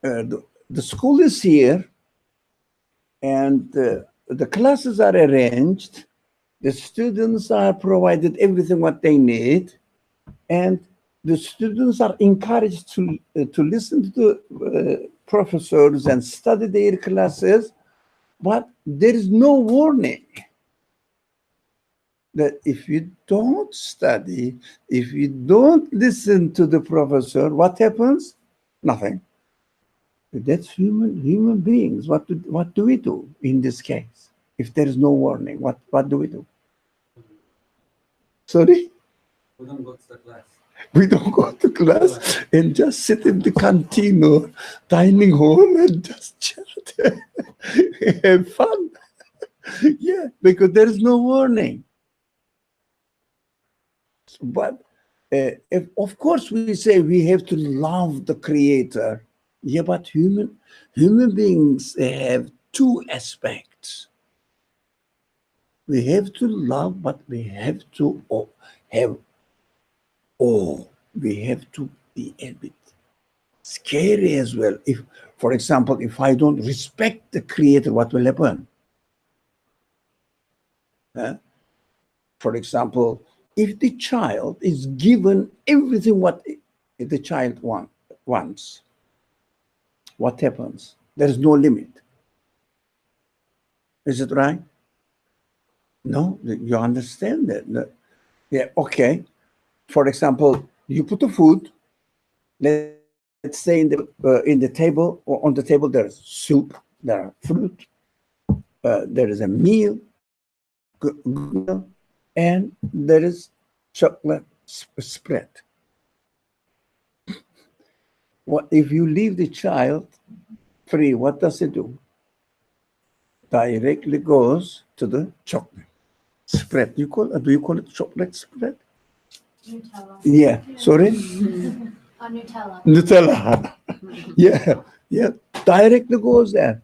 the school is here and the classes are arranged, the students are provided everything what they need, and the students are encouraged to listen to the professors and study their classes, but there is no warning that if you don't study, if you don't listen to the professor, what happens? Nothing. That's human beings. What do we do in this case? If there is no warning, what do we do? Sorry? We don't go to the class. We don't go to class and just sit in the canteen or dining hall and just chat, have fun. Yeah, because there is no warning. But if, of course, we say we have to love the Creator, Yeah, but human beings have two aspects. We have to love, but we have to have awe. We have to be a bit scary as well. If, for example, if I don't respect the Creator, what will happen? Huh? For example, if the child is given everything what the child wants, what happens? There is no limit. Is it right? No, you understand that. Yeah, okay. For example, you put the food. Let's say in the table or on the table there's soup, there are fruit, there is a meal, good meal, and there is chocolate spread. What if you leave the child free? What does it do? Directly goes to the chocolate spread. Do you call it chocolate spread? Nutella. Yeah. Sorry. Nutella. Nutella. yeah. Directly goes there.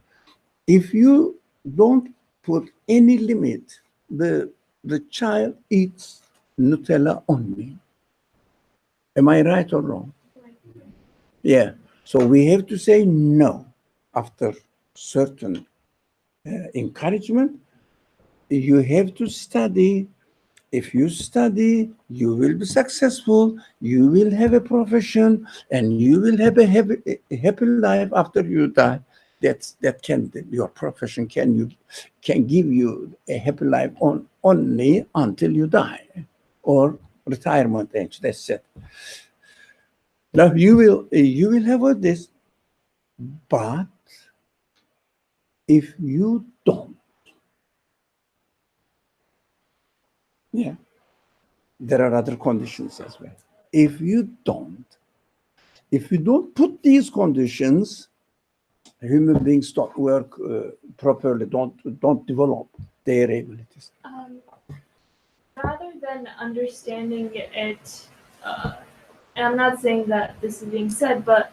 If you don't put any limit, the child eats Nutella only. Am I right or wrong? Yeah. So we have to say no after certain encouragement. You have to study. If you study, you will be successful. You will have a profession, and you will have a happy life after you die. That can your profession can give you a happy life only until you die, or retirement age. That's it. Now you will have all this, but if you don't, yeah, there are other conditions as well. If you don't put these conditions, human beings don't work properly, don't develop their abilities. Rather than understanding it, and I'm not saying that this is being said, but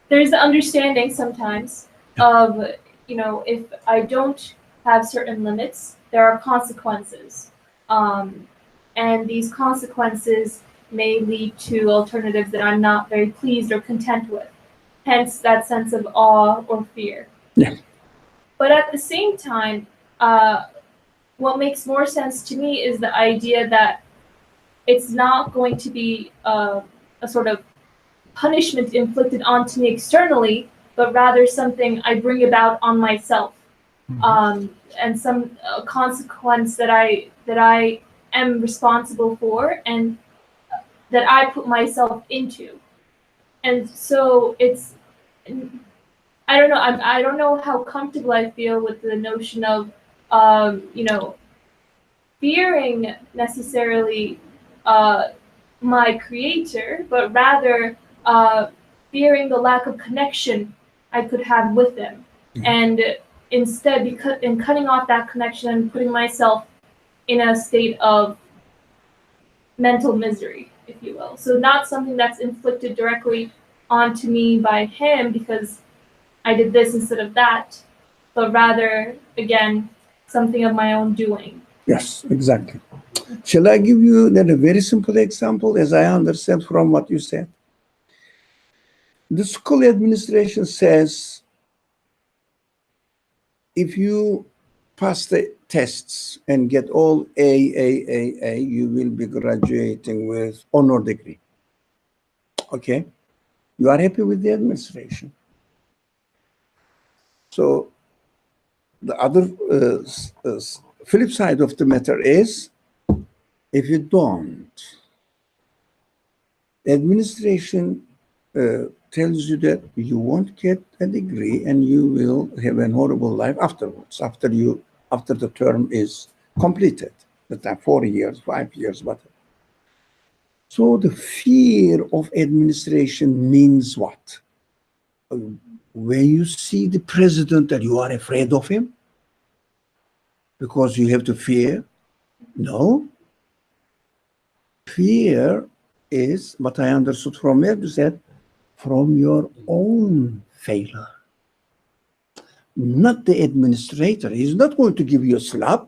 there's the understanding sometimes of, if I don't have certain limits, there are consequences. And these consequences may lead to alternatives that I'm not very pleased or content with. Hence that sense of awe or fear. Yeah. But at the same time, what makes more sense to me is the idea that it's not going to be a sort of punishment inflicted onto me externally, but rather something I bring about on myself, and some consequence that I am responsible for and that I put myself into. And so it's, I don't know. I don't know how comfortable I feel with the notion of, fearing necessarily my creator, but rather fearing the lack of connection I could have with him. And instead, in cutting off that connection and putting myself in a state of mental misery, if you will. So not something that's inflicted directly onto me by him because I did this instead of that, but rather, again, something of my own doing. Yes, exactly. Shall I give you then a very simple example as I understand from what you said? The school administration says if you pass the tests and get all A, you will be graduating with honor degree. Okay? You are happy with the administration. So the other flip side of the matter is if you don't, administration tells you that you won't get a degree and you will have an horrible life afterwards, after the term is completed. That 4 years, 5 years, whatever. So the fear of administration means what? When you see the president that you are afraid of him because you have to fear? No. Fear is what I understood from where you said, from your own failure, not the administrator. He's not going to give you a slap.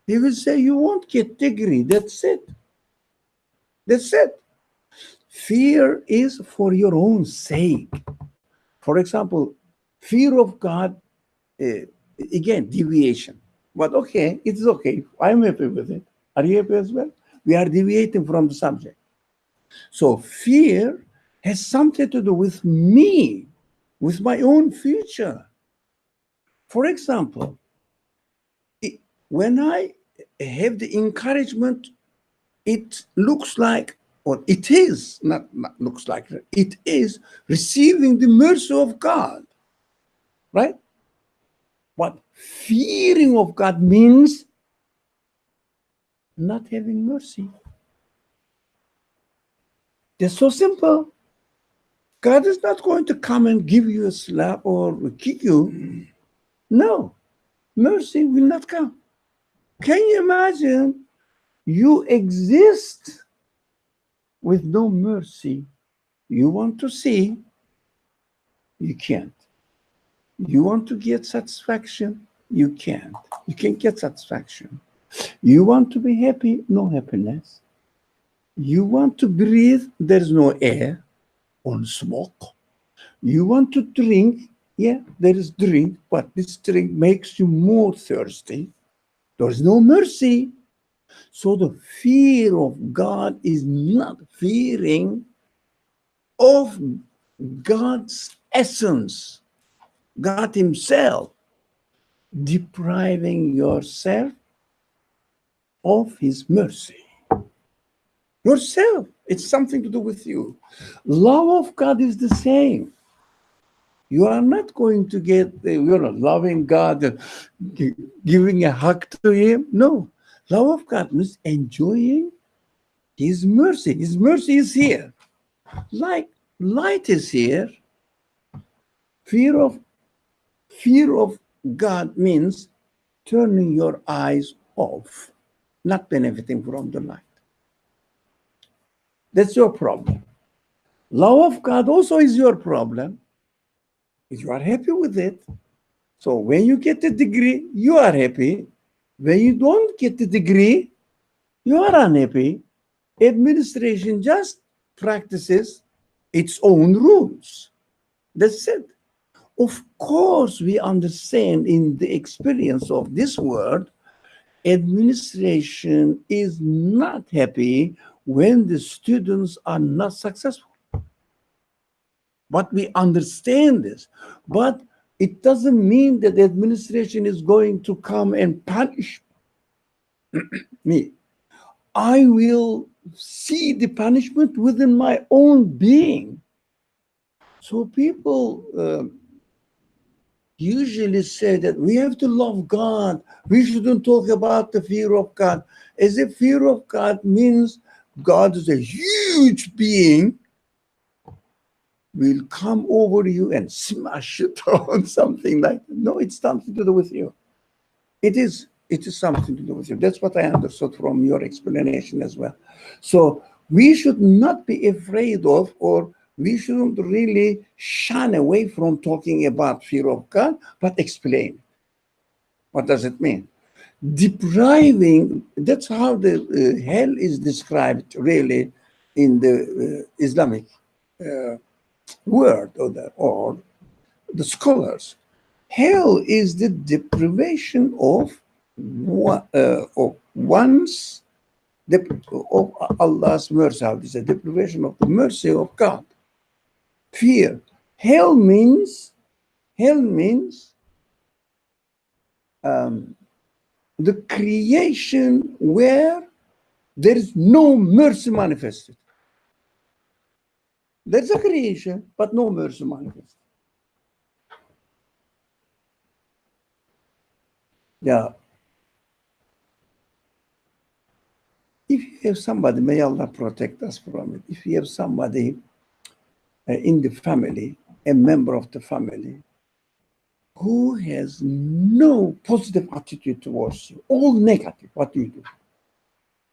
He will say, you won't get degree. That's it. That's it. Fear is for your own sake. For example, fear of God, again, deviation. But okay, it's okay. I'm happy with it. Are you happy as well? We are deviating from the subject. So fear has something to do with me, with my own future. For example, when I have the encouragement, it looks like, or it is, not looks like, it is receiving the mercy of God, right? But fearing of God means not having mercy. That's so simple. God is not going to come and give you a slap or kick you. No, mercy will not come. Can you imagine you exist with no mercy? You want to see, you can't. You want to get satisfaction, you can't. You can't get satisfaction. You want to be happy, no happiness. You want to breathe, there's no air, only smoke. You want to drink, yeah, there is drink, but this drink makes you more thirsty. There's no mercy. So the fear of God is not fearing of God's essence, God Himself, depriving yourself of His mercy. Yourself, it's something to do with you. Love of God is the same. You are not going to get, loving God, giving a hug to Him. No. Love of God means enjoying His mercy. His mercy is here. Like light is here. Fear of God means turning your eyes off, not benefiting from the light. That's your problem. Love of God also is your problem. If you are happy with it, so when you get the degree, you are happy. When you don't get the degree, you are unhappy. Administration just practices its own rules. That's it. Of course, we understand in the experience of this world, administration is not happy when the students are not successful. But we understand this. But it doesn't mean that the administration is going to come and punish me. I will see the punishment within my own being. So people usually say that we have to love God. We shouldn't talk about the fear of God. As if fear of God means God is a huge being, will come over you and smash it or something like that. No, it's something to do with you. It is something to do with you. That's what I understood from your explanation as well. So we should not be afraid of, or we shouldn't really shun away from talking about fear of God, but explain. What does it mean? Depriving, that's how the hell is described really in the Islamic word or the scholars. Hell is the deprivation of one's of Allah's mercy. How is a deprivation of the mercy of God. Fear. Hell means the creation where there is no mercy manifested. There's a creation, but no mercy manifested. Yeah. If you have somebody, may Allah protect us from it. If you have somebody in the family, a member of the family, who has no positive attitude towards you, all negative, what do you do?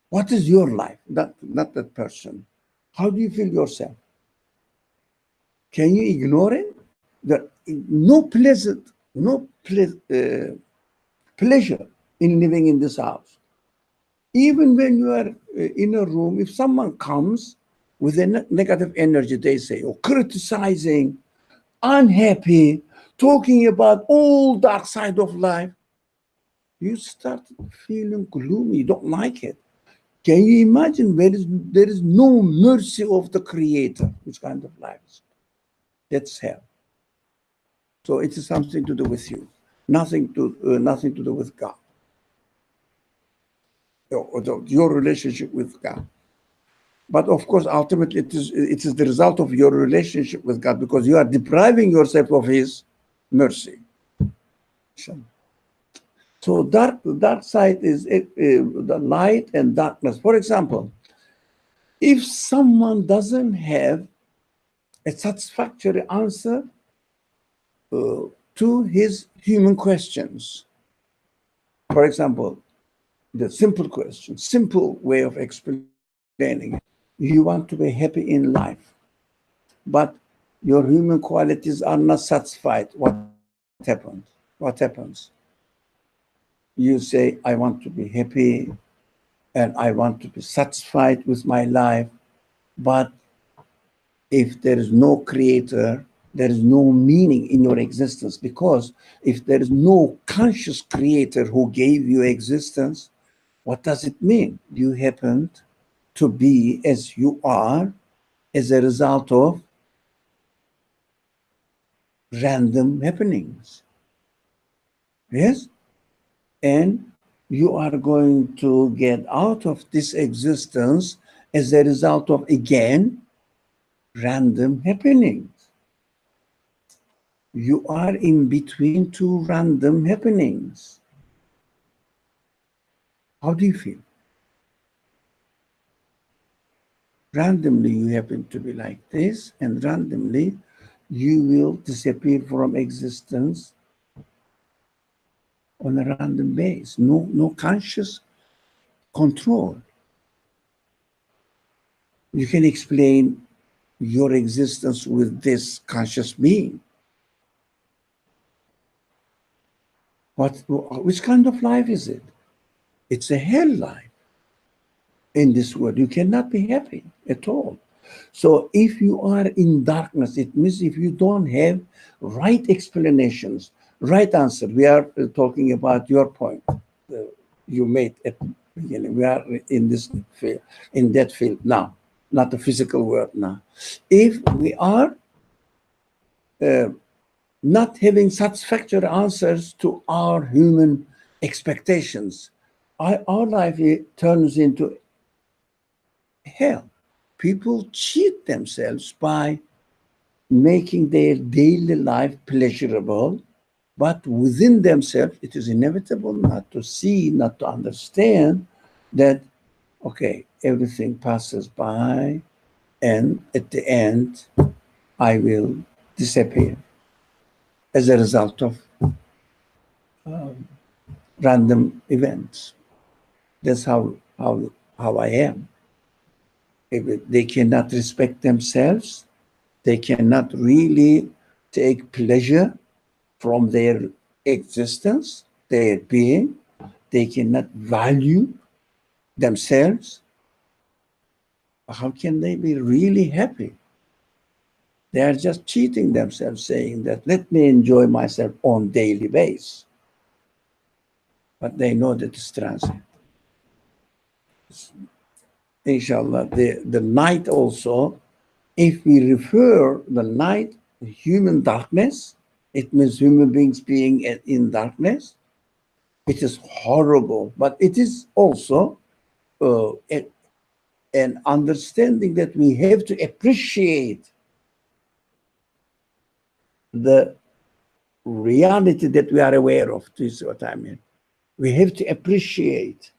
What is your life? Not that person. How do you feel yourself? Can you ignore it? That no pleasure in living in this house. Even when you are in a room, if someone comes with a negative energy, they say, or criticizing, unhappy, talking about all dark side of life, you start feeling gloomy, you don't like it. Can you imagine there is no mercy of the Creator? Which kind of life is it? That's hell. So it is something to do with you, nothing to do with God, or your relationship with God. But of course, ultimately, it is the result of your relationship with God, because you are depriving yourself of His mercy. So dark side is the light and darkness. For example, if someone doesn't have a satisfactory answer to his human questions, for example, the simple question, simple way of explaining it. You want to be happy in life, but your human qualities are not satisfied. What happens? What happens? You say, I want to be happy and I want to be satisfied with my life, but if there is no creator, there is no meaning in your existence, because if there is no conscious creator who gave you existence, what does it mean? You happened to be as you are as a result of random happenings. Yes? And you are going to get out of this existence as a result of, again, random happenings. You are in between two random happenings. How do you feel? Randomly, you happen to be like this, and randomly, you will disappear from existence on a random base. No conscious control. You can explain your existence with this conscious being. Which kind of life is it? It's a hell life. In this world, you cannot be happy at all. So if you are in darkness, it means if you don't have right explanations, right answer. We are talking about your point you made at the beginning. We are in this field, in that field now, not the physical world now. If we are not having satisfactory answers to our human expectations, our life turns into hell. People cheat themselves by making their daily life pleasurable, but within themselves, it is inevitable not to see, not to understand that, okay, everything passes by, and at the end, I will disappear as a result of random events. That's how I am. If they cannot respect themselves, they cannot really take pleasure from their existence, their being. They cannot value themselves. How can they be really happy? They are just cheating themselves, saying that, let me enjoy myself on daily basis. But they know that it's transient. Inshallah, the night also, if we refer the night human darkness, it means human beings being in darkness. It is horrible, but it is also an understanding that we have to appreciate the reality that we are aware of. This is what I mean. We have to appreciate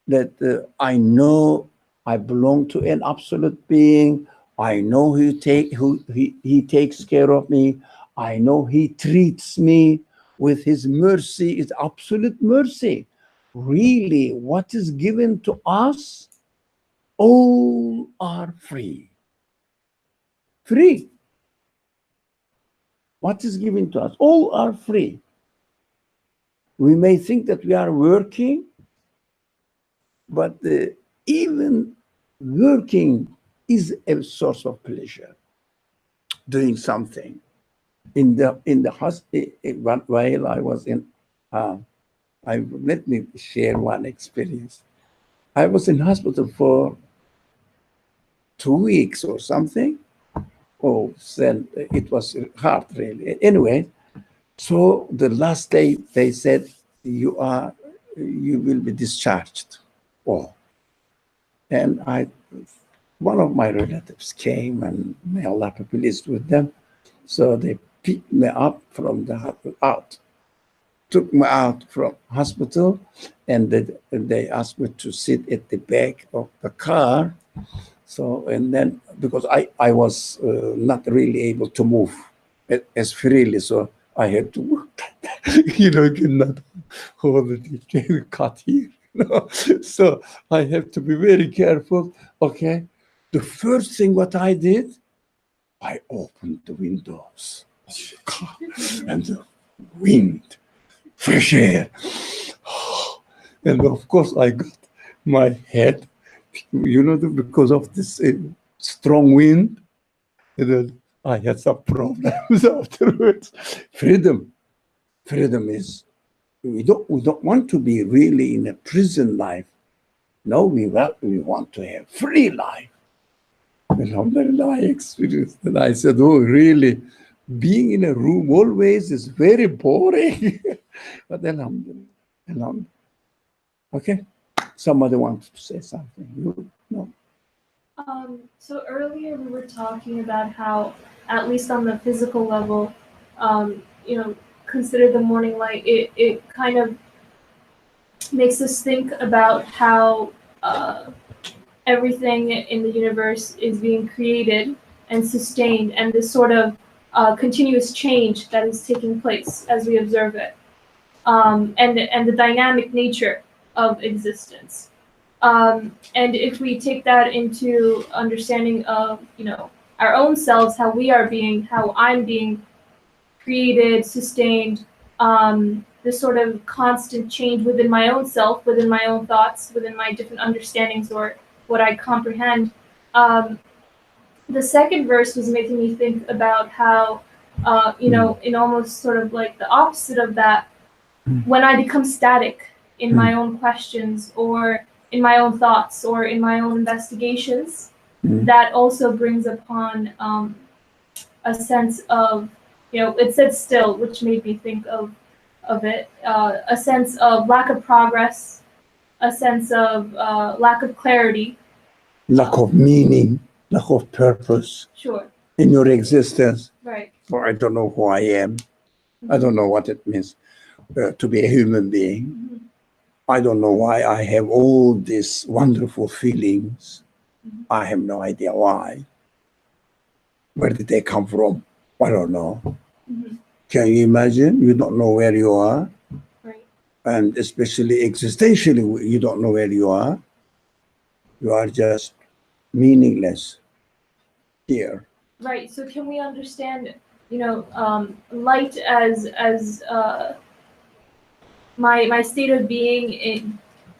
that I know I belong to an absolute being. I know he takes care of me. I know he treats me with his mercy, his absolute mercy. Really, what is given to us, all are free. Free. what is given to us, all are free. We may think that we are working, but even working is a source of pleasure. Doing something while I was in. Let me share one experience. I was in hospital for 2 weeks or something. Oh, then it was hard, really. Anyway, so the last day they said you will be discharged. Oh, and one of my relatives came, and may Allah be pleased with them. So they picked me up from took me out from hospital, and they asked me to sit at the back of the car. So, and then because I was not really able to move as freely, so I had to, cannot hold the cut here. So I have to be very careful. Okay. The first thing what I did, I opened the windows and the wind, fresh air. And of course, I got my head, because of this strong wind. And then I had some problems afterwards. Freedom is, we don't want to be really in a prison life. No, we want to have free life. Alhamdulillah, I experienced that. I said, oh, really, being in a room always is very boring. But alhamdulillah. Okay, somebody wants to say something. No. So earlier we were talking about how, at least on the physical level, consider the morning light. It kind of makes us think about how everything in the universe is being created and sustained, and this sort of continuous change that is taking place as we observe it, and the dynamic nature of existence. And if we take that into understanding of, our own selves, how I'm being created, sustained, this sort of constant change within my own self, within my own thoughts, within my different understandings or what I comprehend. The second verse was making me think about how, in almost sort of like the opposite of that, when I become static in my own questions or in my own thoughts or in my own investigations, that also brings upon a sense of, it said still, which made me think of it, a sense of lack of progress, a sense of lack of clarity. Lack of meaning, lack of purpose. Sure. In your existence. Right. Or I don't know who I am. I don't know what it means to be a human being. I don't know why I have all these wonderful feelings. I have no idea why. Where did they come from? I don't know. Can you imagine? You don't know where you are. Right. And especially existentially, you don't know where you are. You are just meaningless here. Right. So can we understand, light as my state of being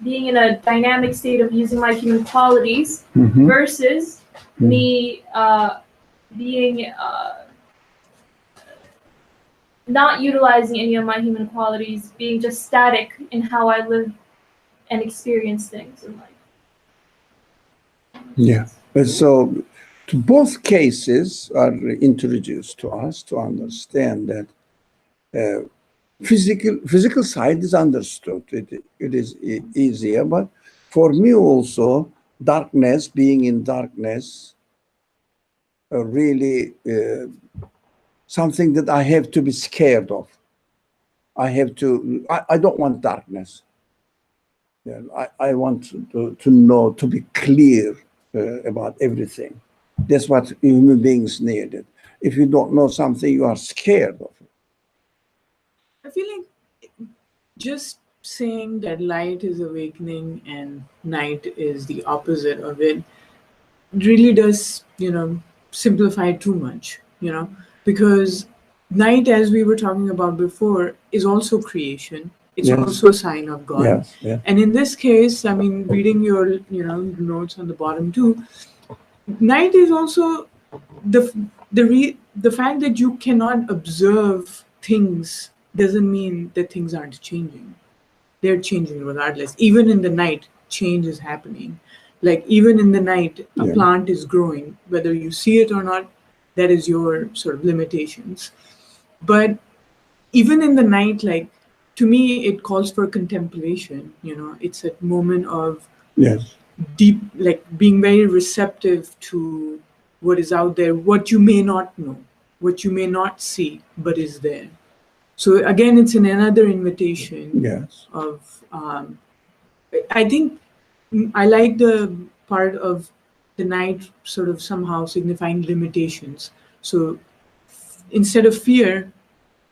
in a dynamic state of using my human qualities versus me being not utilizing any of my human qualities, being just static in how I live and experience things in life. Yeah. And so both cases are introduced to us to understand that physical side is understood. It is easier, but for me also, being in darkness, really something that I have to be scared of. I don't want darkness. Yeah, I want to know, to be clear about everything. That's what human beings needed. If you don't know something, you are scared of it. I feel like just saying that light is awakening and night is the opposite of it really does, simplify too much, because night, as we were talking about before, is also creation. It's Yes. also a sign of God. Yes, yes. And in this case, I mean, reading your notes on the bottom too, night is also the fact that you cannot observe things doesn't mean that things aren't changing. They're changing regardless. Even in the night, change is happening. Like even in the night, a Yeah. plant is growing, whether you see it or not. That is your sort of limitations. But even in the night, like to me, it calls for contemplation. It's a moment of Yes. deep, like being very receptive to what is out there, what you may not know, what you may not see, but is there. So again, it's another invitation Yes. of I think I like the part of the night sort of somehow signifying limitations. So instead of fear,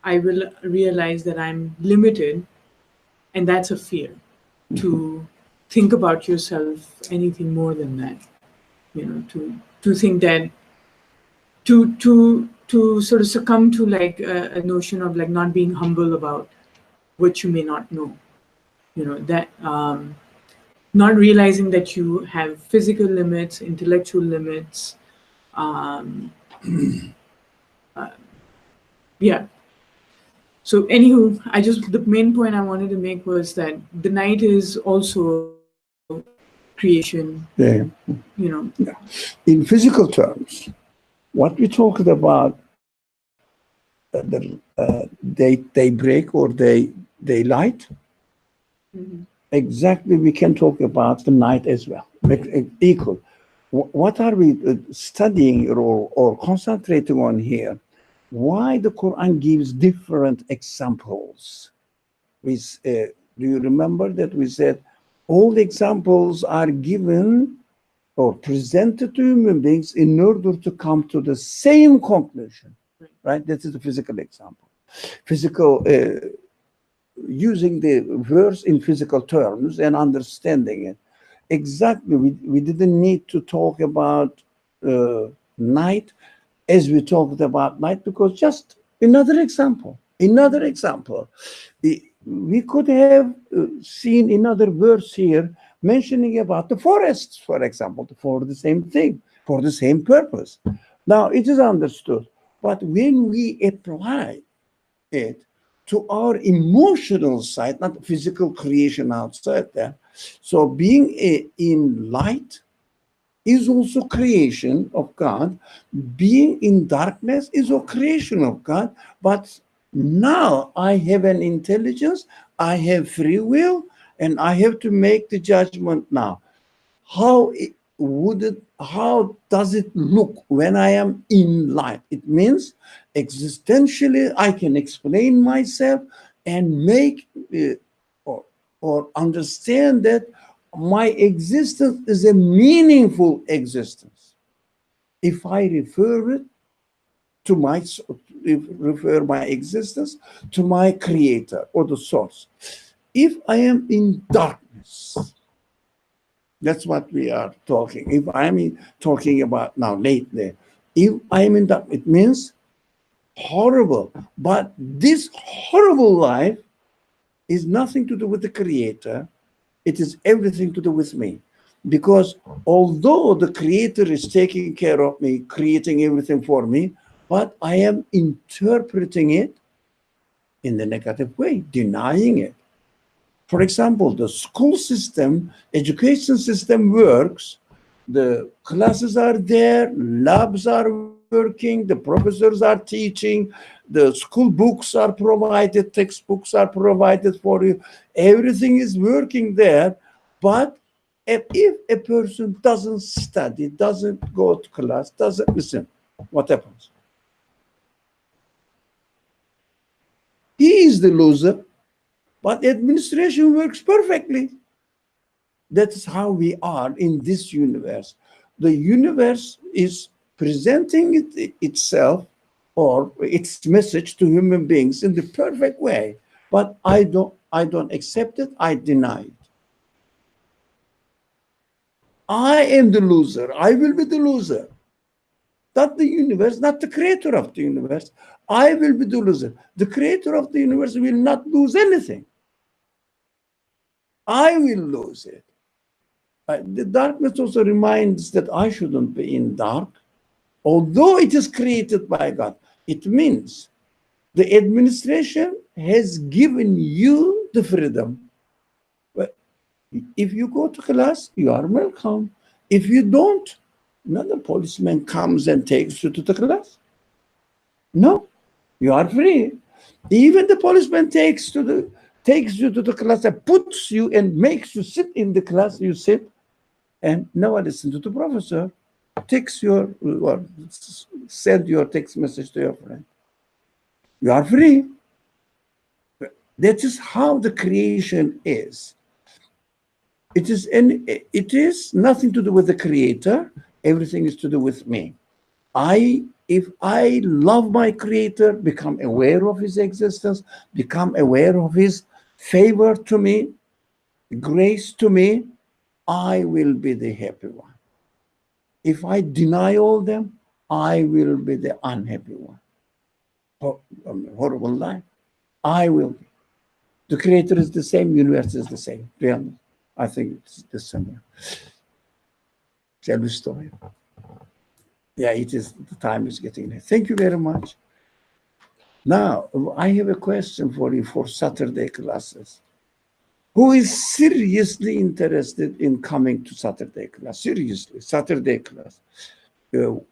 I will realize that I'm limited, and that's a fear. To think about yourself anything more than that, to think that to sort of succumb to like a notion of like not being humble about what you may not know, that not realizing that you have physical limits, intellectual limits. um, yeah. So anywho, the main point I wanted to make was that the night is also creation. Yeah. In physical terms, what we talked about, the daybreak or daylight, exactly we can talk about the night as well. Equal. What are we studying or concentrating on here? Why the Quran gives different examples? Do you remember that we said all the examples are given or presented to human beings in order to come to the same conclusion, right? This is the physical example. Physical, using the verse in physical terms and understanding it. Exactly, we didn't need to talk about night as we talked about night, because just another example. We could have seen another verse here mentioning about the forests, for example, for the same thing, for the same purpose. Now, it is understood. But when we apply it to our emotional side, not physical creation outside there, so being in light is also creation of God. Being in darkness is a creation of God. But now I have an intelligence, I have free will, and I have to make the judgment now. How does it look when I am in light? It means existentially I can explain myself and make or understand that my existence is a meaningful existence if I to my refer my existence to my creator or the source. If I am in darkness, that's what we are talking. If I'm talking about now lately, if I'm in dark, it means horrible. But this horrible life is nothing to do with the creator. It is everything to do with me. Because although the creator is taking care of me, creating everything for me, but I am interpreting it in the negative way, denying it. For example, the school system, education system works. The classes are there, labs are working, the professors are teaching, the school books are provided, textbooks are provided for you. Everything is working there. But if a person doesn't study, doesn't go to class, doesn't listen, what happens? He is the loser, but administration works perfectly. That's how we are in this universe. The universe is presenting itself or its message to human beings in the perfect way, but I don't accept it. I deny it. I am the loser. I will be the loser. not the universe, not the creator of the universe. I will be the loser. The creator of the universe will not lose anything. I will lose it. The darkness also reminds that I shouldn't be in dark, although it is created by God. It means the administration has given you the freedom. But if you go to class, you are welcome. If you don't, another policeman comes and takes you to the class. No, you are free. Even the policeman takes you to the class and puts you and makes you sit in the class. You sit, and now I listen to the professor. Text your or send your text message to your friend. You are free. That is how the creation is. It is nothing to do with the creator. Everything is to do with me. If I love my creator, become aware of his existence, become aware of his favor to me, grace to me, I will be the happy one. If I deny all them, I will be the unhappy one. Horrible life. I will be. The creator is the same, universe is the same. Really, I think it's the same. Shall we stop? Yeah, it is. The time is getting late. Thank you very much. Now, I have a question for you for Saturday classes. Who is seriously interested in coming to Saturday class? Seriously, Saturday class. Who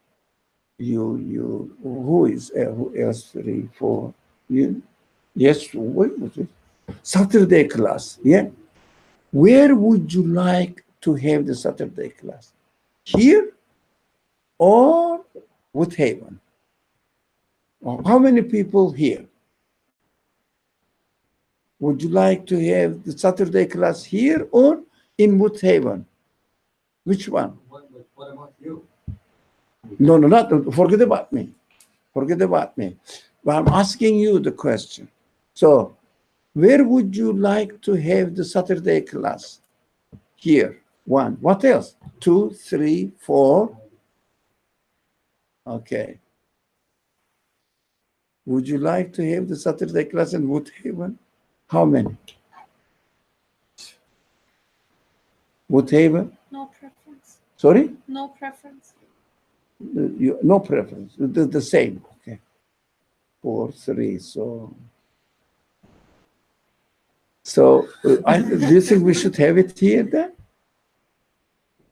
is, who else, 3, 4, you? Yes, what was it? Saturday class, yeah? Where would you like to have the Saturday class? Here or Woodhaven? How many people here? Would you like to have the Saturday class here or in Woodhaven? Which one? What about you? No, not forget about me. Forget about me. But I'm asking you the question. So, where would you like to have the Saturday class? Here, 1. What else? 2, 3, 4. Okay. Would you like to have the Saturday class in Woodhaven? How many? Woodhaven? No preference. Sorry? No preference. No preference. The same. Okay. 4, 3. So do you think we should have it here then?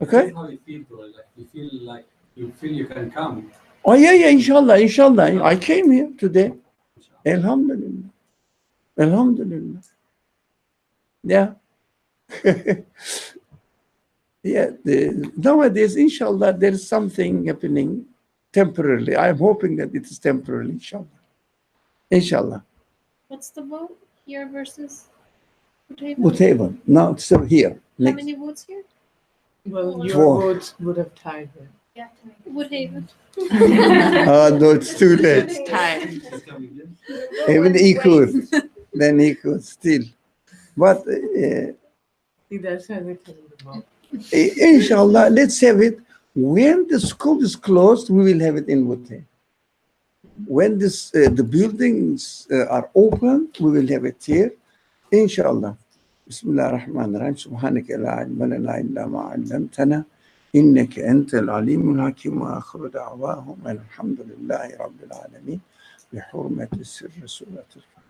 Okay. How you feel, bro? Like you feel you can come. Oh yeah, inshallah. I came here today. Alhamdulillah. Alhamdulillah. Yeah. Yeah. Nowadays, inshallah, there is something happening temporarily. I'm hoping that it is temporary, inshallah. Inshallah. What's the vote? Here versus Woodhaven? Woodhaven. Now it's here. How Next. many votes here? Well, your 4. votes would have tied it. You have to make Woodhaven. No, it's too late. It's tied. It's coming in. Even equal. Then equal still. But See, that's how they tell the vote. inshallah, let's have it. When the school is closed, we will have it in Woodhaven. When the buildings are open, we will have it here. Inshallah. Bismillah ar-Rahman ar-Rahim. Subhanaka la ilma lana illa ma 'allamtana. إنك أنت العليم الحكيم وآخر دعواهم الحمد لله رب العالمين بحرمة سر سورة الفاتحة.